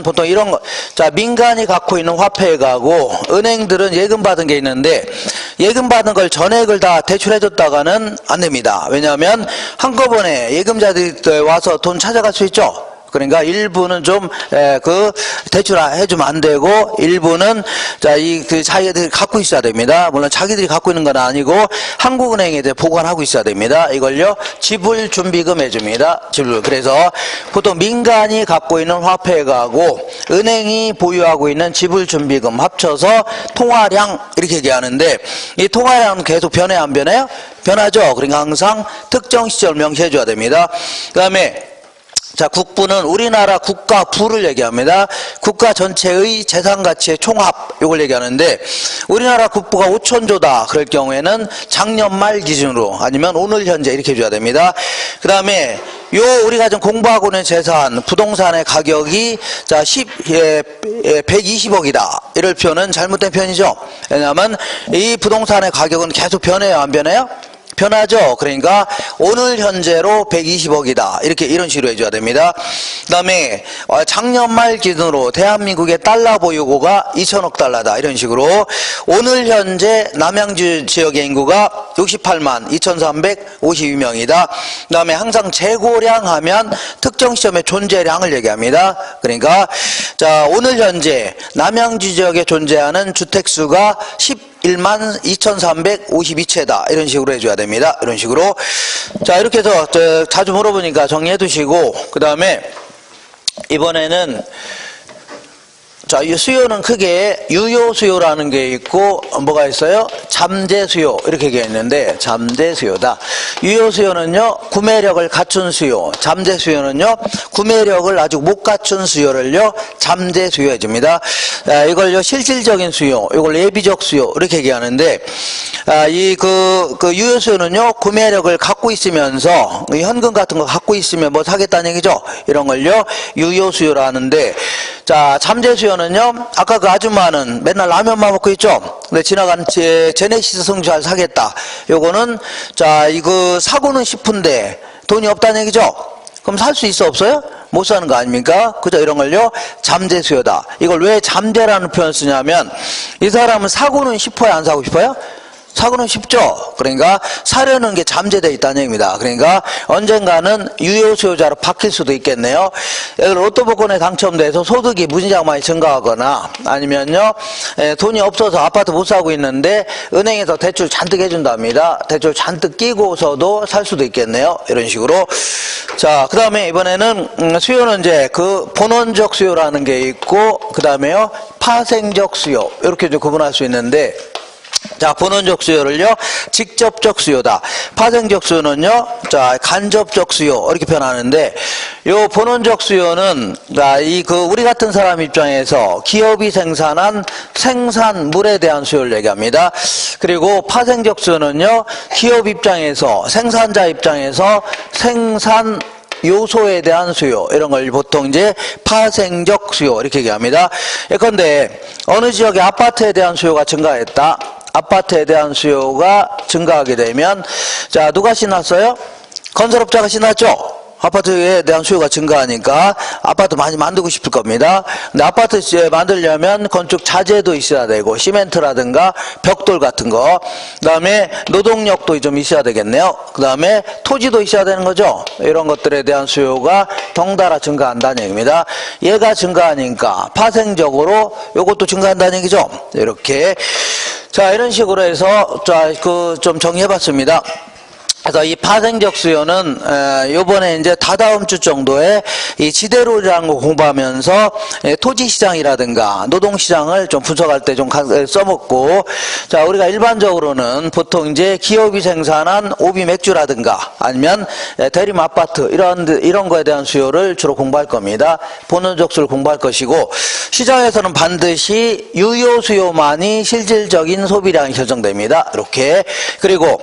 보통 이런 거, 자, 민간이 갖고 있는 화폐가고 은행들은 예금 받은 게 있는데, 예금 받은 걸 전액을 다 대출해 줬다가는 안 됩니다. 왜냐하면 한꺼번에 예금자들이 와서 돈 찾아갈 수 있죠. 그러니까 일부는 좀 대출 해주면 안 되고, 일부는 자 그 자기들이 갖고 있어야 됩니다. 물론 자기들이 갖고 있는 건 아니고 한국은행에 보관하고 있어야 됩니다. 이걸요 지불 준비금 해줍니다. 지불. 그래서 보통 민간이 갖고 있는 화폐가하고 은행이 보유하고 있는 지불 준비금 합쳐서 통화량 이렇게 얘기하는데, 이 통화량은 계속 변해 안 변해요? 변하죠. 그러니까 항상 특정 시점을 명시해 줘야 됩니다. 그 다음에 자, 국부는 우리나라 국가 부를 얘기합니다. 국가 전체의 재산 가치의 총합, 이걸 얘기하는데, 우리나라 국부가 5천조다 그럴 경우에는 작년 말 기준으로 아니면 오늘 현재 이렇게 해줘야 됩니다. 그 다음에 우리가 좀 공부하고 있는 재산, 부동산의 가격이 자 120억이다. 이럴 표현은 잘못된 표현이죠. 왜냐하면 이 부동산의 가격은 계속 변해요, 안 변해요? 변하죠. 그러니까 오늘 현재로 120억이다. 이렇게 이런 식으로 해줘야 됩니다. 그다음에 작년 말 기준으로 대한민국의 달러 보유고가 2천억 달러다. 이런 식으로 오늘 현재 남양주 지역의 인구가 68만 2,352명이다. 그다음에 항상 재고량 하면 특정 시점의 존재량을 얘기합니다. 그러니까 자 오늘 현재 남양주 지역에 존재하는 주택수가 11만 2,352채다. 이런 식으로 해줘야 됩니다. 이런 식으로. 자, 이렇게 해서 자주 물어보니까 정리해 두시고, 그 다음에 이번에는 자, 이 수요는 크게 유효 수요라는 게 있고 뭐가 있어요? 잠재 수요 이렇게 얘기했는데 잠재 수요다. 유효 수요는요 구매력을 갖춘 수요, 잠재 수요는요 구매력을 아직 못 갖춘 수요를요 잠재 수요 해줍니다. 이걸요 실질적인 수요, 이걸 예비적 수요 이렇게 얘기하는데 이 유효 수요는요 구매력을 갖고 있으면서 현금 같은 거 갖고 있으면 뭐 사겠다는 얘기죠. 이런 걸요 유효 수요라 하는데 자 잠재 수요는 아까 그 아줌마는 맨날 라면만 먹고 있죠. 근데 지나간 제네시스 승주알 사겠다. 요거는 자 이거 사고는 싶은데 돈이 없다는 얘기죠. 그럼 살 수 있어 없어요? 못 사는 거 아닙니까? 그죠? 이런 걸요 잠재 수요다. 이걸 왜 잠재라는 표현을 쓰냐면 이 사람은 사고는 싶어요, 안 사고 싶어요? 사고는 쉽죠. 그러니까 사려는 게 잠재되어 있다는 얘기입니다. 그러니까 언젠가는 유효 수요자로 바뀔 수도 있겠네요. 로또 복권에 당첨돼서 소득이 무지장 많이 증가하거나 아니면요 돈이 없어서 아파트 못 사고 있는데 은행에서 대출 잔뜩 해준답니다. 대출 잔뜩 끼고서도 살 수도 있겠네요. 이런 식으로. 자, 그 다음에 이번에는 수요는 이제 그 본원적 수요라는 게 있고 그 다음에요 파생적 수요 이렇게 좀 구분할 수 있는데 자, 본원적 수요를요, 직접적 수요다. 파생적 수요는요, 자, 간접적 수요, 이렇게 표현하는데, 요 본원적 수요는, 자, 우리 같은 사람 입장에서 기업이 생산한 생산물에 대한 수요를 얘기합니다. 그리고 파생적 수요는요, 기업 입장에서, 생산자 입장에서 생산 요소에 대한 수요 이런 걸 보통 이제 파생적 수요 이렇게 얘기합니다. 예컨대 어느 지역에 아파트에 대한 수요가 증가했다. 아파트에 대한 수요가 증가하게 되면 자 누가 신났어요? 건설업자가 신났죠. 아파트에 대한 수요가 증가하니까 아파트 많이 만들고 싶을 겁니다. 근데 아파트 만들려면 건축 자재도 있어야 되고 시멘트라든가 벽돌 같은 거, 그 다음에 노동력도 좀 있어야 되겠네요. 그 다음에 토지도 있어야 되는 거죠. 이런 것들에 대한 수요가 덩달아 증가한다는 얘기입니다. 얘가 증가하니까 파생적으로 이것도 증가한다는 얘기죠. 이렇게. 자, 이런 식으로 해서 자, 좀 정리해봤습니다. 그래서 이 파생적 수요는 요번에 이제 다다음 주 정도에 이 지대로라는 거 공부하면서 토지 시장이라든가 노동 시장을 좀 분석할 때 좀 써먹고 자 우리가 일반적으로는 보통 이제 기업이 생산한 오비 맥주라든가 아니면 대림 아파트 이런 거에 대한 수요를 주로 공부할 겁니다. 본원적 수요를 공부할 것이고 시장에서는 반드시 유효 수요만이 실질적인 소비량이 결정됩니다. 이렇게. 그리고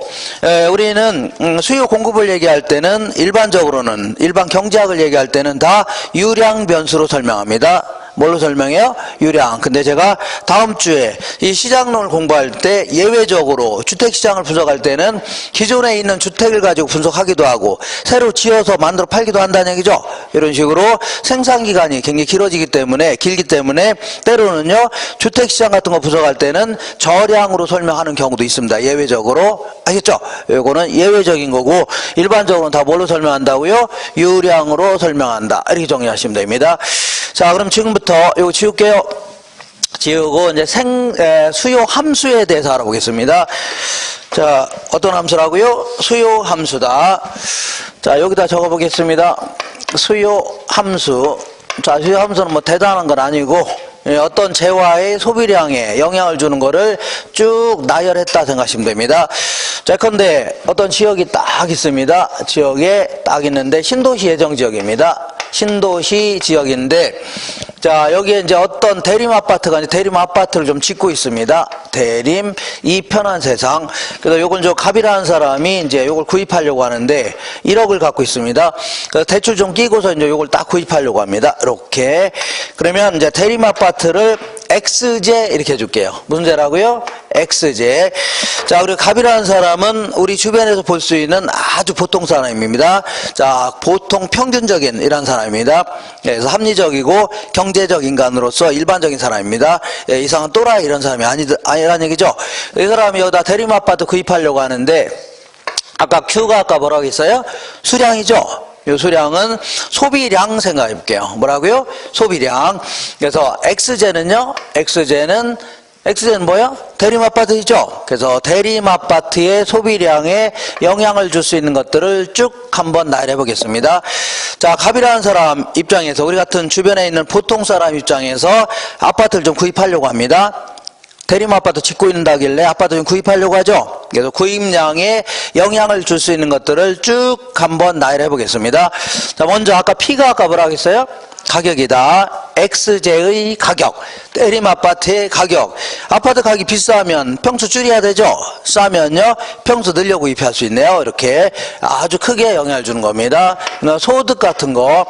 우리는 수요 공급을 얘기할 때는 일반적으로는 일반 경제학을 얘기할 때는 다 유량 변수로 설명합니다. 뭘로 설명해요? 유량. 근데 제가 다음 주에 이 시장론을 공부할 때 예외적으로 주택시장을 분석할 때는 기존에 있는 주택을 가지고 분석하기도 하고 새로 지어서 만들어 팔기도 한다는 얘기죠. 이런 식으로 생산기간이 굉장히 길기 때문에 때로는요 주택시장 같은 거 분석할 때는 저량으로 설명하는 경우도 있습니다. 예외적으로. 알겠죠? 이거는 예외적인 거고 일반적으로는 다 뭘로 설명한다고요? 유량으로 설명한다. 이렇게 정리하시면 됩니다. 자, 그럼 지금부터 이거 지울게요. 지우고 이제 수요 함수에 대해서 알아보겠습니다. 자, 어떤 함수라고요? 수요 함수다. 자, 여기다 적어보겠습니다. 수요 함수. 자, 수요 함수는 뭐 대단한 건 아니고 어떤 재화의 소비량에 영향을 주는 거를 쭉 나열했다 생각하시면 됩니다. 자, 예컨대 어떤 지역이 딱 있습니다. 지역에 딱 있는데 신도시 예정 지역입니다. 신도시 지역인데 자 여기에 이제 어떤 대림 아파트가 이제 대림 아파트를 좀 짓고 있습니다. 대림 이 편한 세상. 그래서 요건 저 갑이라는 사람이 이제 요걸 구입하려고 하는데 1억을 갖고 있습니다. 그래서 대출 좀 끼고서 이제 요걸 딱 구입하려고 합니다. 이렇게. 그러면 이제 대림 아파트를 X제 이렇게 해줄게요. 무슨 제라고요? X제. 자, 그리고 갑이라는 사람은 우리 주변에서 볼 수 있는 아주 보통 사람입니다. 자, 보통 평균적인 이런 사람입니다. 그래서 합리적이고 경제적 인간으로서 일반적인 사람입니다. 예, 이상한 또라이 이런 사람이 아니란 얘기죠. 이 사람이 여기다 대리마파트 구입하려고 하는데, 아까 Q가 아까 뭐라고 했어요? 수량이죠. 이 수량은 소비량 생각해 볼게요. 뭐라고요? 소비량. 그래서 X제는요, X제는 뭐예요? 대리마파트이죠. 그래서 대리마파트의 소비량에 영향을 줄 수 있는 것들을 쭉 한번 나열해 보겠습니다. 자, 갑이라는 사람 입장에서, 우리 같은 주변에 있는 보통 사람 입장에서 아파트를 좀 구입하려고 합니다. 대리마파트 짓고 있는다길래 아파트 좀 구입하려고 하죠. 그래서 구입량에 영향을 줄 수 있는 것들을 쭉 한번 나열해 보겠습니다. 자, 먼저 아까 P가 아까 뭐라고 했어요? 가격이다. X제의 가격, 대리마파트의 가격. 아파트 가격이 비싸면 평수 줄여야 되죠. 싸면요 평수 늘려 구입할 수 있네요. 이렇게 아주 크게 영향을 주는 겁니다. 소득 같은 거.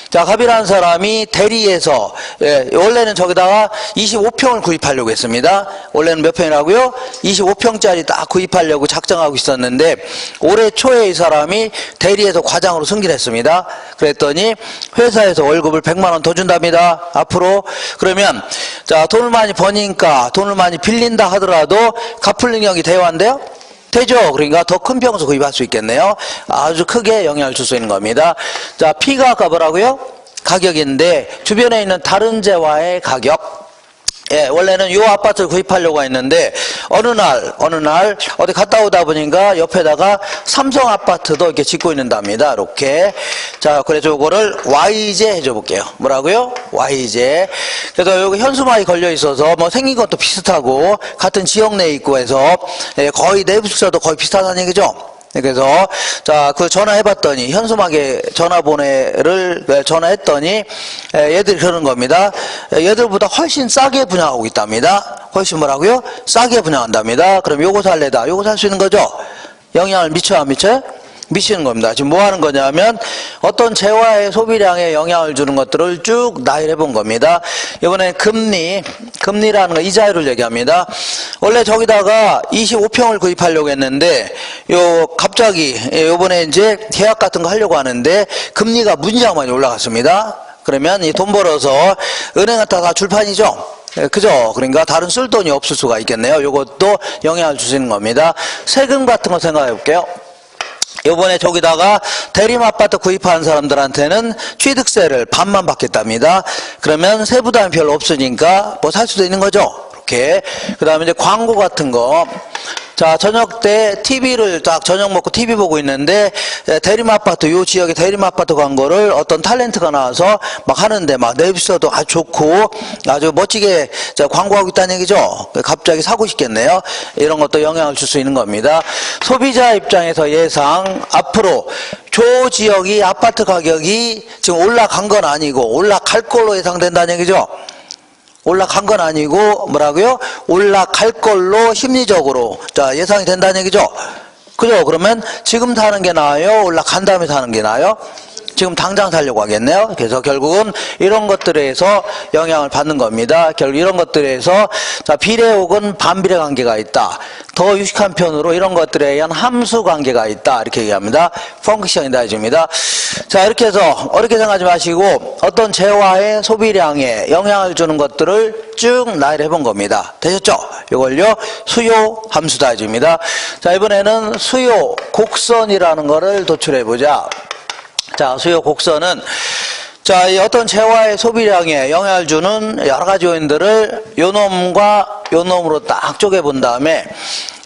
자, 갑이라는 사람이 대리에서, 예, 원래는 저기다가 25평을 구입하려고 했습니다. 원래는 몇 평이라고요? 25평짜리 딱 구입하려고 작정하고 있었는데, 올해 초에 이 사람이 대리에서 과장으로 승진했습니다. 그랬더니 회사에서 월급을 100만 원 더 준답니다. 앞으로. 그러면 자, 돈을 많이 버니까 돈을 많이 빌린다 하더라도 갚을 능력이 돼야 한대요? 되죠. 그러니까 더 큰 평수 구입할 수 있겠네요. 아주 크게 영향을 줄 수 있는 겁니다. 자, P가 아까 뭐라고요? 가격인데 주변에 있는 다른 재화의 가격. 예, 원래는 요 아파트를 구입하려고 했는데 어느 날 어디 갔다 오다 보니까 옆에다가 삼성 아파트도 이렇게 짓고 있는답니다. 이렇게. 자, 그래서 요거를 Y제 해줘 볼게요. 뭐라고요? Y제. 그래서 여기 현수막이 걸려 있어서 뭐 생긴 것도 비슷하고 같은 지역 내에 있고 해서, 예, 거의 내부 숙소도 거의 비슷하다는 얘기죠. 그래서 자, 그 전화해봤더니 현수막에 전화했더니 얘들이 그러는 겁니다. 얘들보다 훨씬 싸게 분양하고 있답니다. 훨씬 뭐라고요? 싸게 분양한답니다. 그럼 요거 살래다. 요거 살 수 있는 거죠? 영향을 미쳐요, 안 미쳐요? 미치는 겁니다. 지금 뭐 하는 거냐면 어떤 재화의 소비량에 영향을 주는 것들을 쭉 나열해 본 겁니다. 이번엔 금리라는 거 이자율을 얘기합니다. 원래 저기다가 25평을 구입하려고 했는데 갑자기 이번에 이제 계약 같은 거 하려고 하는데 금리가 무지하게 많이 올라갔습니다. 그러면 이 돈 벌어서 은행한테 다 줄 판이죠. 그죠? 그러니까 다른 쓸 돈이 없을 수가 있겠네요. 이것도 영향을 주시는 겁니다. 세금 같은 거 생각해 볼게요. 요번에 저기다가 대리마파트 구입하는 사람들한테는 취득세를 반만 받겠답니다. 그러면 세부담이 별로 없으니까 뭐 살 수도 있는 거죠. 이렇게. 그 다음에 이제 광고 같은 거. 자, 저녁 때 TV를 딱 저녁 먹고 TV 보고 있는데 대리마파트, 요 지역의 대리마파트 광고를 어떤 탤런트가 나와서 막 하는데 막 내비서도 아주 좋고 아주 멋지게 광고하고 있다는 얘기죠. 갑자기 사고 싶겠네요. 이런 것도 영향을 줄 수 있는 겁니다. 소비자 입장에서 예상, 앞으로 조 지역이 아파트 가격이 지금 올라간 건 아니고 올라갈 걸로 예상된다는 얘기죠. 올라간 건 아니고 뭐라고요? 올라갈 걸로 심리적으로 자 예상이 된다는 얘기죠. 그죠? 그러면 지금 사는 게 나아요? 올라간 다음에 사는 게 나아요? 지금 당장 살려고 하겠네요. 그래서 결국은 이런 것들에서 영향을 받는 겁니다. 결국 이런 것들에서 자 비례 혹은 반비례 관계가 있다. 더 유식한 편으로 이런 것들에 의한 함수 관계가 있다. 이렇게 얘기합니다. 펑크션이다 해줍니다. 자, 이렇게 해서 어렵게 생각하지 마시고 어떤 재화의 소비량에 영향을 주는 것들을 쭉 나열해 본 겁니다. 되셨죠? 이걸요 수요 함수다 해줍니다. 자, 이번에는 수요 곡선이라는 거를 도출해 보자. 자, 수요 곡선은 자, 이 어떤 재화의 소비량에 영향을 주는 여러 가지 요인들을 요 놈과 요 놈으로 딱 쪼개 본 다음에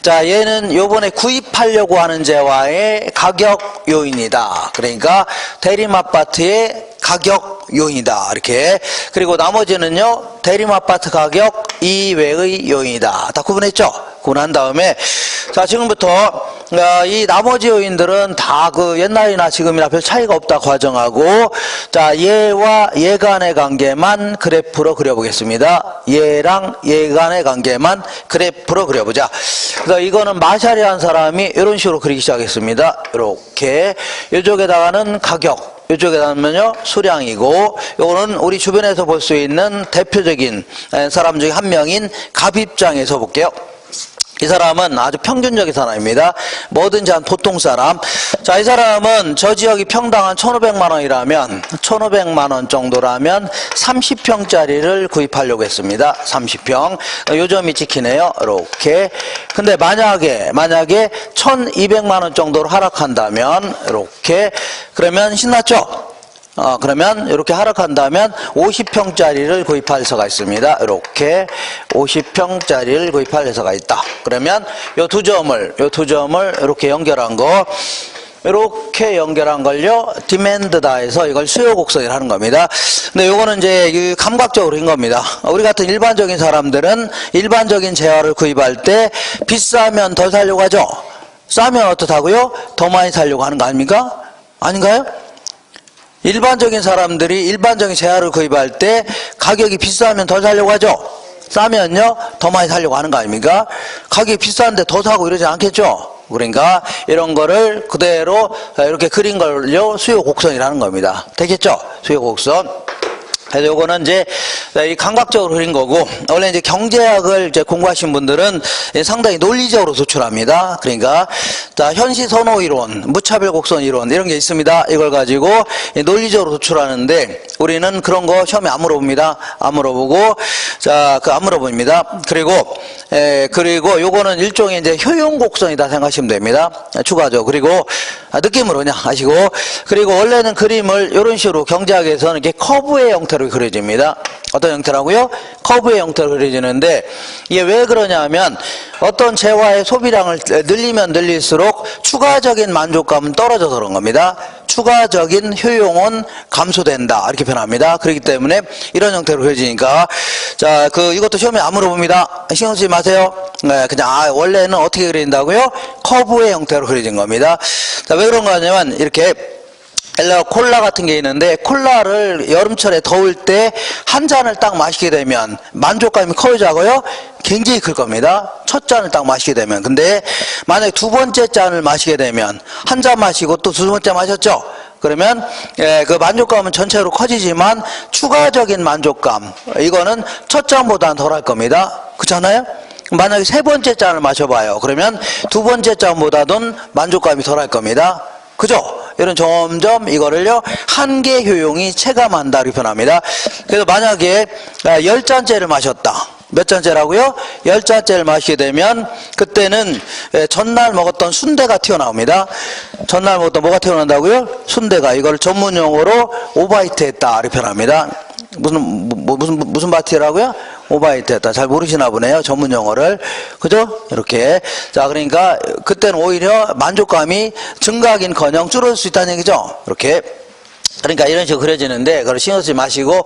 자, 얘는 요번에 구입하려고 하는 재화의 가격 요인이다. 그러니까 대리마파트의 가격 요인이다. 이렇게. 그리고 나머지는요, 대리마파트 가격 이외의 요인이다. 다 구분했죠? 구분한 다음에 자, 지금부터 이 나머지 요인들은 다 그 옛날이나 지금이나 별 차이가 없다 과정하고 자, 얘와 얘 간의 관계만 그래프로 그려보겠습니다. 얘랑 얘 간의 관계만 그래프로 그려보자. 그래서 이거는 마샬이라는 사람이 이런 식으로 그리기 시작했습니다. 이렇게. 이쪽에다가는 가격. 이쪽에다가는요 수량이고, 요거는 우리 주변에서 볼 수 있는 대표적인 사람 중에 한 명인 갑 입장에서 볼게요. 이 사람은 아주 평균적인 사람입니다. 뭐든지 한 보통 사람. 자, 이 사람은 저 지역이 평당 한 1,500만 원이라면, 1,500만 원 정도라면 30평짜리를 구입하려고 했습니다. 30평. 요점이 찍히네요. 이렇게. 근데 만약에 1,200만 원 정도로 하락한다면, 이렇게. 그러면 신났죠? 그러면 이렇게 하락한다면 50평짜리를 구입할 수가 있습니다. 이렇게 50평짜리를 구입할 수가 있다. 그러면 요 두 점을 이렇게 연결한 거, 이렇게 연결한 걸요, 디맨드다 해서 이걸 수요 곡선이라는 겁니다. 근데 요거는 이제 감각적으로 인 겁니다. 우리 같은 일반적인 사람들은 일반적인 재화를 구입할 때 비싸면 더 사려고 하죠. 싸면 어떻다고요? 더 많이 사려고 하는 거 아닙니까? 아닌가요? 일반적인 사람들이 일반적인 재화를 구입할 때 가격이 비싸면 더 사려고 하죠. 싸면요 더 많이 사려고 하는 거 아닙니까? 가격이 비싼데 더 사고 이러지 않겠죠. 그러니까 이런 거를 그대로 이렇게 그린 걸요 수요 곡선이라는 겁니다. 되겠죠? 수요 곡선. 그래서 요거는 이제 이 감각적으로 그린 거고, 원래 이제 경제학을 이제 공부하신 분들은 상당히 논리적으로 도출합니다. 그러니까 자, 현시 선호 이론, 무차별 곡선 이론 이런 게 있습니다. 이걸 가지고 논리적으로 도출하는데 우리는 그런 거 시험에 안 물어봅니다. 안 물어보고, 자, 안 물어봅니다. 그리고 요거는 일종의 이제 효용 곡선이다 생각하시면 됩니다. 추가죠. 그리고 느낌으로 그냥 하시고, 그리고 원래는 그림을 이런 식으로 경제학에서는 이게 커브의 형태로 그려집니다. 어떤 형태라고요? 커브의 형태로 그려지는데, 이게 왜 그러냐면 어떤 재화의 소비량을 늘리면 늘릴수록 추가적인 만족감은 떨어져서 그런 겁니다. 추가적인 효용은 감소된다 이렇게 표현합니다. 그렇기 때문에 이런 형태로 그려지니까, 자, 이것도 시험에 안 물어봅니다. 신경 쓰지 마세요. 네, 그냥 원래는 어떻게 그린다고요? 커브의 형태로 그려진 겁니다. 자, 왜 그런 거냐면 이렇게 콜라 같은 게 있는데, 콜라를 여름철에 더울 때 한 잔을 딱 마시게 되면 만족감이 커지자고요? 굉장히 클 겁니다. 첫 잔을 딱 마시게 되면. 근데 만약에 두 번째 잔을 마시게 되면, 한 잔 마시고 또 두 번째 마셨죠? 그러면 그 만족감은 전체로 커지지만 추가적인 만족감, 이거는 첫 잔보다는 덜할 겁니다. 그렇잖아요? 만약에 세 번째 잔을 마셔봐요. 그러면 두 번째 잔보다는 만족감이 덜할 겁니다. 그죠? 이런 점점 이거를요 한계 효용이 체감한다 이렇게 표현합니다. 그래서 만약에 10잔째를 마셨다. 몇 잔째라고요? 10잔째를 마시게 되면 그때는 전날 먹었던 순대가 튀어나옵니다. 전날 먹었던 뭐가 튀어나온다고요? 순대가. 이걸 전문용어로 오바이트 했다 이렇게 표현합니다. 무슨 바티라고요? 오바이트 했다. 잘 모르시나 보네요. 전문 용어를. 그죠? 이렇게. 자, 그러니까 그때는 오히려 만족감이 증가하긴커녕 줄어들 수 있다는 얘기죠. 이렇게. 그러니까 이런 식으로 그려지는데 그걸 신경 쓰지 마시고,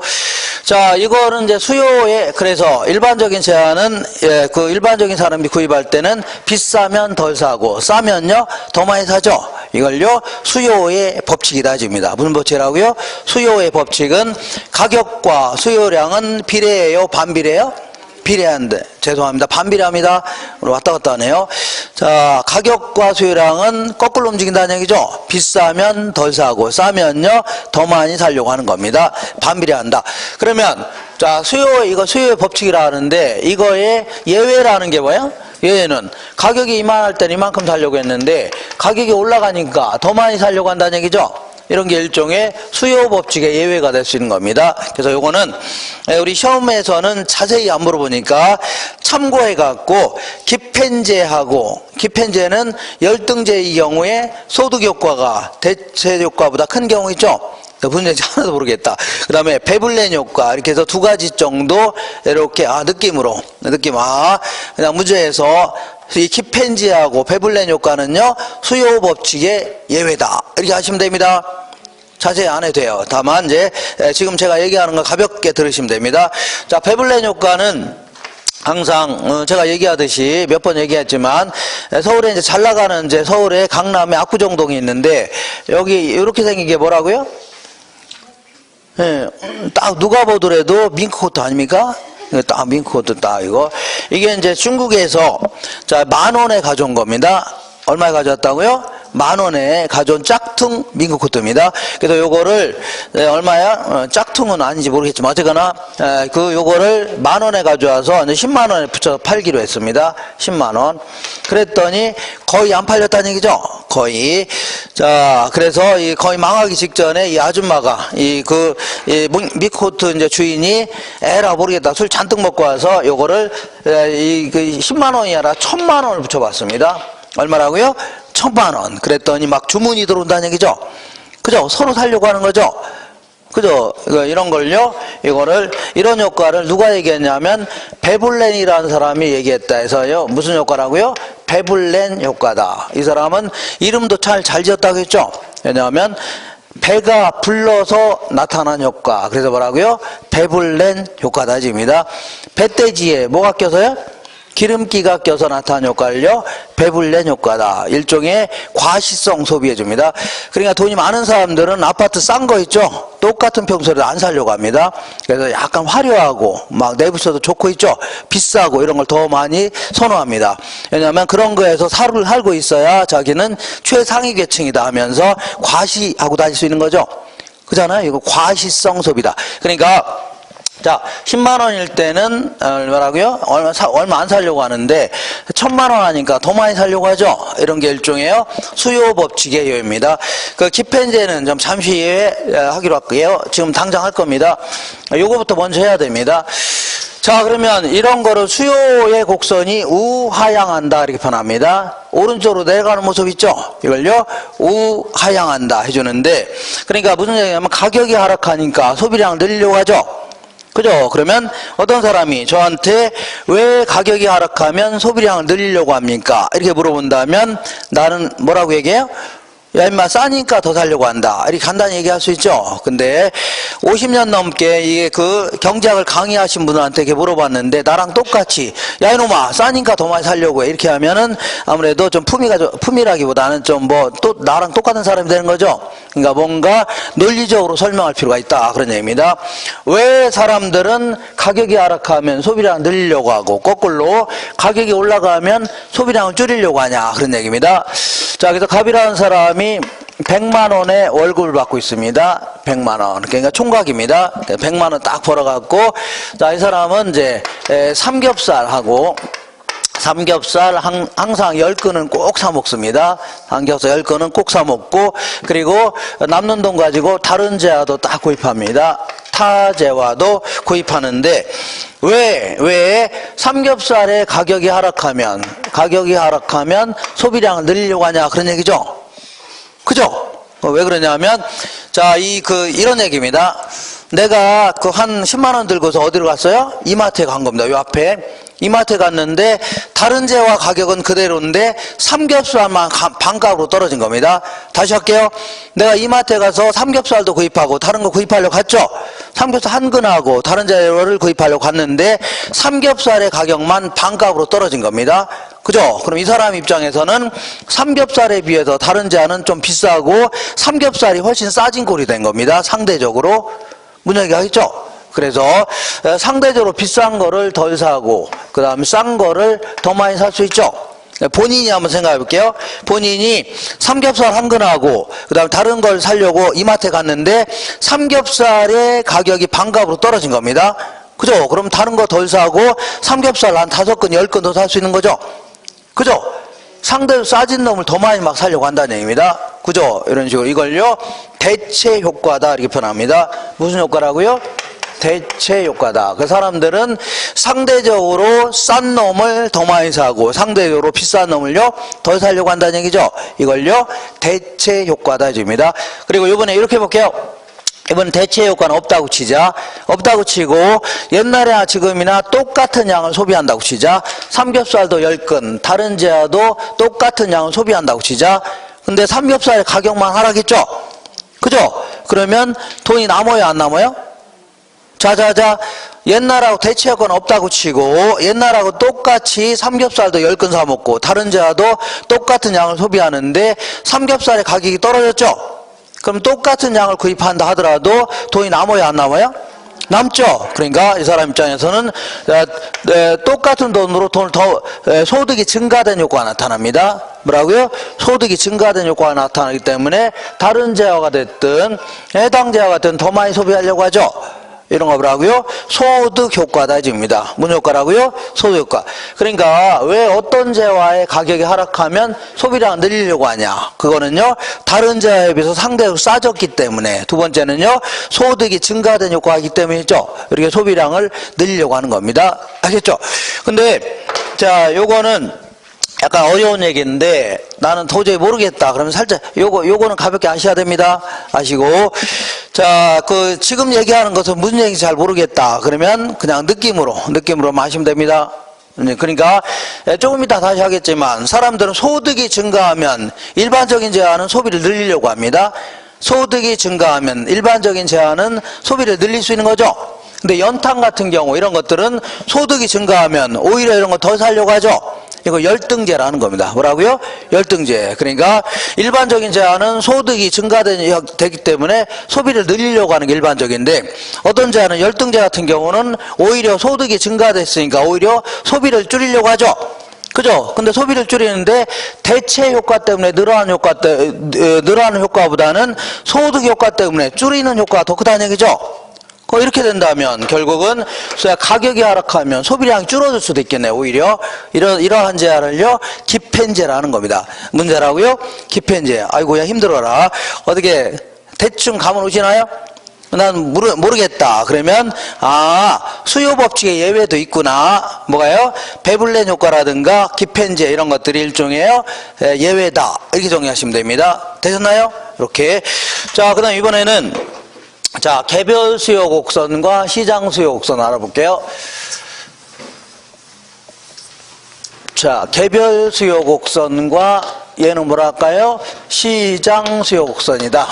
자, 이거는 이제 수요에, 그래서 일반적인 제한은 그 일반적인 사람이 구입할 때는 비싸면 덜 사고 싸면요 더 많이 사죠. 이걸요 수요의 법칙이다 해줍니다. 무슨 법칙이라고요? 수요의 법칙은 가격과 수요량은 비례해요, 반비례해요? 비례한데, 죄송합니다. 반비례합니다. 왔다 갔다 하네요. 자, 가격과 수요량은 거꾸로 움직인다는 얘기죠. 비싸면 덜 사고 싸면요 더 많이 사려고 하는 겁니다. 반비례한다. 그러면 자, 이거 수요의 법칙이라 하는데, 이거의 예외라는 게 뭐예요? 예외는 가격이 이만할 때는 이만큼 사려고 했는데 가격이 올라가니까 더 많이 사려고 한다는 얘기죠. 이런 게 일종의 수요 법칙의 예외가 될 수 있는 겁니다. 그래서 요거는 우리 시험에서는 자세히 안 물어보니까 참고해 갖고, 기펜제는 열등제의 경우에 소득 효과가 대체 효과보다 큰 경우 있죠. 무슨 얘기인지 하나도 모르겠다. 그 다음에 베블렌 효과, 이렇게 해서 두 가지 정도 이렇게 그냥 문제에서 이 키펜지하고 베블렌 효과는요 수요 법칙의 예외다 이렇게 하시면 됩니다. 자세히 안 해도 돼요. 다만 이제 지금 제가 얘기하는 거 가볍게 들으시면 됩니다. 자, 베블렌 효과는 항상 제가 얘기하듯이 몇 번 얘기했지만, 서울에 이제 잘 나가는 이제 서울에 강남에 압구정동이 있는데, 여기 이렇게 생긴 게 뭐라고요? 딱 누가 보더라도 밍크코트 아닙니까? 딱 밍크코트 딱 이게 이제 중국에서 자 10,000원에 가져온 겁니다. 얼마에 가져왔다고요? 10,000원에 가져온 짝퉁 민크코트입니다. 그래서 요거를 얼마야? 짝퉁은 아닌지 모르겠지만 어쨌거나 요거를 10,000원에 가져와서 100,000원에 붙여서 팔기로 했습니다. 10만원. 그랬더니 거의 안 팔렸다는 얘기죠. 거의. 자, 그래서 거의 망하기 직전에 이 아줌마가 이 민크코트 이제 주인이 에라 모르겠다 술 잔뜩 먹고 와서 요거를 10만원이 아니라 1,000만원을 붙여봤습니다. 얼마라고요? 1,000만원. 그랬더니 막 주문이 들어온다는 얘기죠. 그죠? 서로 살려고 하는 거죠. 그죠? 이런 걸요, 이런 효과를 누가 얘기했냐면, 베블렌이라는 사람이 얘기했다 해서요, 무슨 효과라고요? 베블렌 효과다. 이 사람은 이름도 잘 지었다고 했죠? 왜냐하면, 배가 불러서 나타난 효과. 그래서 뭐라고요? 베블렌 효과다. 집니다. 배돼지에 뭐가 껴서요? 기름기가 껴서 나타난 효과를요, 배불렌 효과다. 일종의 과시성 소비해줍니다. 그러니까 돈이 많은 사람들은 아파트 싼 거 있죠? 똑같은 평소에도 안 사려고 합니다. 그래서 약간 화려하고, 막 내부셔도 좋고 있죠? 비싸고 이런 걸 더 많이 선호합니다. 왜냐하면 그런 거에서 살고 있어야 자기는 최상위 계층이다 하면서 과시하고 다닐 수 있는 거죠? 그잖아요? 이거 과시성 소비다. 그러니까, 자, 10만원일 때는, 뭐라고요? 얼마 안 살려고 하는데, 1,000만원 하니까 더 많이 살려고 하죠? 이런 게 일종의 수요 법칙의 요입니다. 집행제는 좀 잠시 후에 하기로 할게요. 지금 당장 할 겁니다. 요거부터 먼저 해야 됩니다. 자, 그러면 이런 거를 수요의 곡선이 우하향한다. 이렇게 표현합니다. 오른쪽으로 내려가는 모습 있죠? 이걸요, 우하향한다. 해주는데, 그러니까 무슨 얘기냐면 가격이 하락하니까 소비량을 늘리려고 하죠? 그죠? 그러면 어떤 사람이 저한테 왜 가격이 하락하면 소비량을 늘리려고 합니까? 이렇게 물어본다면 나는 뭐라고 얘기해요? 야, 임마, 싸니까 더 살려고 한다. 이렇게 간단히 얘기할 수 있죠. 근데 50년 넘게 이게 경제학을 강의하신 분들한테 이렇게 물어봤는데 나랑 똑같이 야, 이놈아, 싸니까 더 많이 살려고 해. 이렇게 하면은 아무래도 좀 품이라기보다는 좀 또 나랑 똑같은 사람이 되는 거죠. 그러니까 뭔가 논리적으로 설명할 필요가 있다. 그런 얘기입니다. 왜 사람들은 가격이 하락하면 소비량을 늘리려고 하고 거꾸로 가격이 올라가면 소비량을 줄이려고 하냐. 그런 얘기입니다. 자, 그래서 갑이라는 사람이 100만원의 월급을 받고 있습니다. 100만원. 그러니까 총각입니다. 100만원 딱 벌어갖고, 자, 이 사람은 이제 삼겹살 항상 10근은 꼭 사 먹습니다. 삼겹살 10근은 꼭 사 먹고, 그리고 남는 돈 가지고 다른 재화도 딱 구입합니다. 타재화도 구입하는데, 왜 삼겹살의 가격이 하락하면 소비량을 늘리려고 하냐, 그런 얘기죠? 그죠? 왜 그러냐면, 자, 이런 얘기입니다. 내가 한 10만원 들고서 어디로 갔어요? 이마트에 간 겁니다. 요 앞에. 이마트에 갔는데, 다른 재화 가격은 그대로인데, 삼겹살만 반값으로 떨어진 겁니다. 다시 할게요. 내가 이마트에 가서 삼겹살도 구입하고, 다른 거 구입하려고 갔죠? 삼겹살 한 근하고, 다른 재료를 구입하려고 갔는데, 삼겹살의 가격만 반값으로 떨어진 겁니다. 그죠? 그럼 이 사람 입장에서는 삼겹살에 비해서 다른 재화는 좀 비싸고, 삼겹살이 훨씬 싸진 꼴이 된 겁니다. 상대적으로. 무슨 얘기 하겠죠? 그래서 상대적으로 비싼 거를 덜 사고 그 다음에 싼 거를 더 많이 살 수 있죠. 본인이 한번 생각해 볼게요. 본인이 삼겹살 한 근하고 그 다음에 다른 걸 사려고 이마트에 갔는데 삼겹살의 가격이 반값으로 떨어진 겁니다. 그죠? 그럼 다른 거 덜 사고 삼겹살 한 5근 10근 더 살 수 있는 거죠. 그죠? 상대로 싸진 놈을 더 많이 막 사려고 한다는 얘기입니다. 그죠? 이런 식으로 이걸요, 대체 효과다. 이렇게 표현합니다. 무슨 효과라고요? 대체 효과다. 그 사람들은 상대적으로 싼 놈을 더 많이 사고 상대적으로 비싼 놈을요 덜 사려고 한다는 얘기죠. 이걸요 대체 효과다 입니다. 그리고 이번에 이렇게 볼게요. 이번 대체 효과는 없다고 치자. 없다고 치고 옛날이나 지금이나 똑같은 양을 소비한다고 치자. 삼겹살도 10근 다른 재화도 똑같은 양을 소비한다고 치자. 근데 삼겹살의 가격만 하락했죠. 그죠? 그러면 돈이 남아요 안 남아요? 자자자, 옛날하고 대체 효과는 없다고 치고 옛날하고 똑같이 삼겹살도 10근 사 먹고 다른 재화도 똑같은 양을 소비하는데 삼겹살의 가격이 떨어졌죠. 그럼 똑같은 양을 구입한다 하더라도 돈이 남아요 안 남아요? 남죠. 그러니까 이 사람 입장에서는 똑같은 돈으로 돈을 더 소득이 증가된 효과가 나타납니다. 뭐라고요? 소득이 증가된 효과가 나타나기 때문에 다른 재화가 됐든 해당 재화가 됐든 더 많이 소비하려고 하죠. 이런 거 뭐라고요? 소득 효과다 이겁니다. 무슨 효과라고요? 소득 효과. 그러니까 왜 어떤 재화의 가격이 하락하면 소비량을 늘리려고 하냐? 그거는요, 다른 재화에 비해서 상대적으로 싸졌기 때문에. 두 번째는요, 소득이 증가된 효과이기 때문이죠. 이렇게 소비량을 늘리려고 하는 겁니다. 알겠죠? 근데 자, 요거는 약간 어려운 얘기인데 나는 도저히 모르겠다. 그러면 살짝 요거는 가볍게 아셔야 됩니다. 아시고, 자, 지금 얘기하는 것은 무슨 얘기인지 잘 모르겠다. 그러면 그냥 느낌으로만 하시면 됩니다. 그러니까 조금 이따 다시 하겠지만 사람들은 소득이 증가하면 일반적인 재화는 소비를 늘리려고 합니다. 소득이 증가하면 일반적인 재화는 소비를 늘릴 수 있는 거죠. 근데 연탄 같은 경우 이런 것들은 소득이 증가하면 오히려 이런 거 더 사려고 하죠. 이거 열등제라는 겁니다. 뭐라고요? 열등제. 그러니까 일반적인 재화는 소득이 증가되기 때문에 소비를 늘리려고 하는 게 일반적인데, 어떤 재화는 열등제 같은 경우는 오히려 소득이 증가됐으니까 오히려 소비를 줄이려고 하죠. 그죠? 근데 소비를 줄이는데 대체 효과 때문에 늘어나는 효과보다는 소득 효과 때문에 줄이는 효과가 더 크다는 얘기죠. 이렇게 된다면 결국은 가격이 하락하면 소비량이 줄어들 수도 있겠네요. 오히려 이러한 재화를요, 기펜제라는 겁니다. 문제라고요? 기펜제. 아이고야 힘들어라. 어떻게 대충 감은 오시나요? 난 모르겠다. 그러면 수요 법칙의 예외도 있구나. 뭐가요? 베블렌 효과라든가 기펜제 이런 것들이 일종의 예외다. 이렇게 정리하시면 됩니다. 되셨나요? 이렇게. 자, 그다음 이번에는 자, 개별 수요 곡선과 시장 수요 곡선 알아볼게요. 자, 개별 수요 곡선과 얘는 뭐라 할까요? 시장 수요 곡선이다.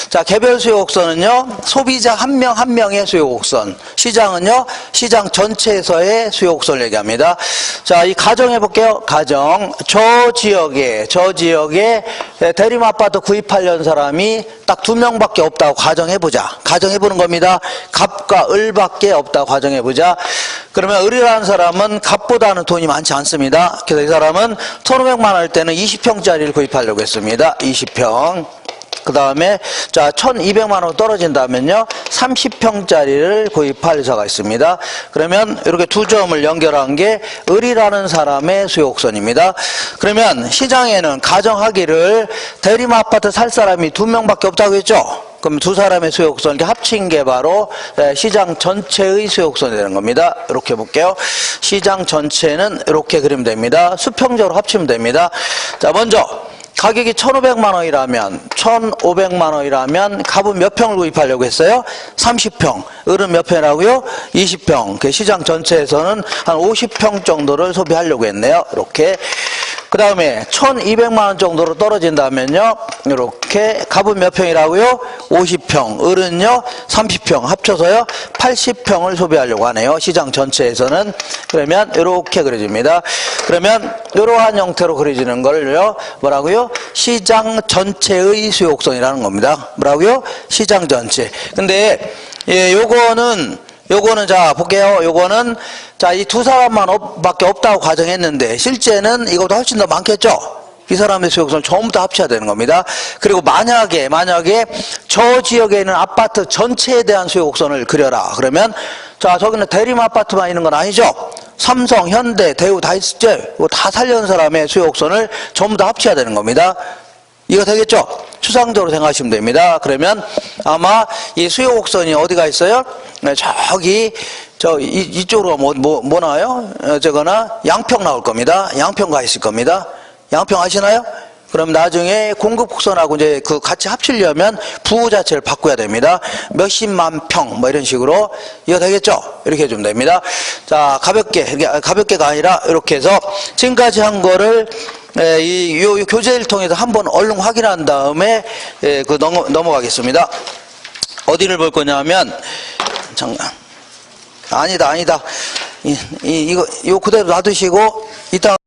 자, 개별 수요 곡선은요, 소비자 한 명 한 명의 수요 곡선. 시장은요, 시장 전체에서의 수요 곡선을 얘기합니다. 자, 이 가정해 볼게요. 가정. 저 지역에 대림 아파트 구입하려는 사람이 딱 2명밖에 없다고 가정해보자. 가정해보는 겁니다. 갑과 을밖에 없다고 가정해보자. 그러면 을이라는 사람은 갑보다는 돈이 많지 않습니다. 그래서 이 사람은 1,500만 원 할 때는 20평짜리를 구입하려고 했습니다. 20평. 그 다음에 자 1,200만 원 떨어진다면요 30평짜리를 구입할 의사가 있습니다. 그러면 이렇게 두 점을 연결한 게 을이라는 사람의 수요곡선입니다. 그러면 시장에는 가정하기를 대림 아파트 살 사람이 2명밖에 없다고 했죠. 그럼 두 사람의 수요곡선 이렇게 합친 게 바로 시장 전체의 수요곡선이 되는 겁니다. 이렇게 볼게요. 시장 전체는 이렇게 그리면 됩니다. 수평적으로 합치면 됩니다. 자, 먼저 가격이 1,500만 원이라면 1,500만 원이라면 갑은 몇 평을 구입하려고 했어요? 30평. 을은 몇 평이라고요? 20평. 그 시장 전체에서는 한 50평 정도를 소비하려고 했네요. 이렇게. 그 다음에 1,200만 원 정도로 떨어진다면요 이렇게 갑은 몇 평이라고요? 50평. 을은요 30평. 합쳐서요 80평을 소비하려고 하네요. 시장 전체에서는. 그러면 이렇게 그려집니다. 그러면 이러한 형태로 그려지는 걸요 뭐라고요? 시장 전체의 수요곡선이라는 겁니다. 뭐라고요? 시장 전체. 근데 요거는 자 볼게요. 요거는 자 이 두 사람만 밖에 없다고 가정했는데 실제는 이거보다 훨씬 더 많겠죠. 이 사람의 수요곡선을 전부 다 합쳐야 되는 겁니다. 그리고 만약에 저 지역에 있는 아파트 전체에 대한 수요곡선을 그려라. 그러면 자 저기는 대림 아파트만 있는 건 아니죠. 삼성, 현대, 대우 다 있죠. 이거 다 살려는 사람의 수요곡선을 전부 다 합쳐야 되는 겁니다. 이거 되겠죠? 추상적으로 생각하시면 됩니다. 그러면 아마 이 수요곡선이 어디가 있어요? 저기 이쪽으로 뭐 나와요? 저거나 양평 나올 겁니다. 양평 가 있을 겁니다. 양평 아시나요? 그럼 나중에 공급곡선하고 이제 같이 합치려면 부호 자체를 바꿔야 됩니다. 몇십만 평 뭐 이런 식으로. 이거 되겠죠? 이렇게 해주면 됩니다. 자, 가볍게가 아니라 이렇게 해서 지금까지 한 거를 이 교재를 통해서 한번 얼른 확인한 다음에 넘어가겠습니다. 어디를 볼 거냐면 잠깐. 아니다. 이거 그대로 놔두시고 이따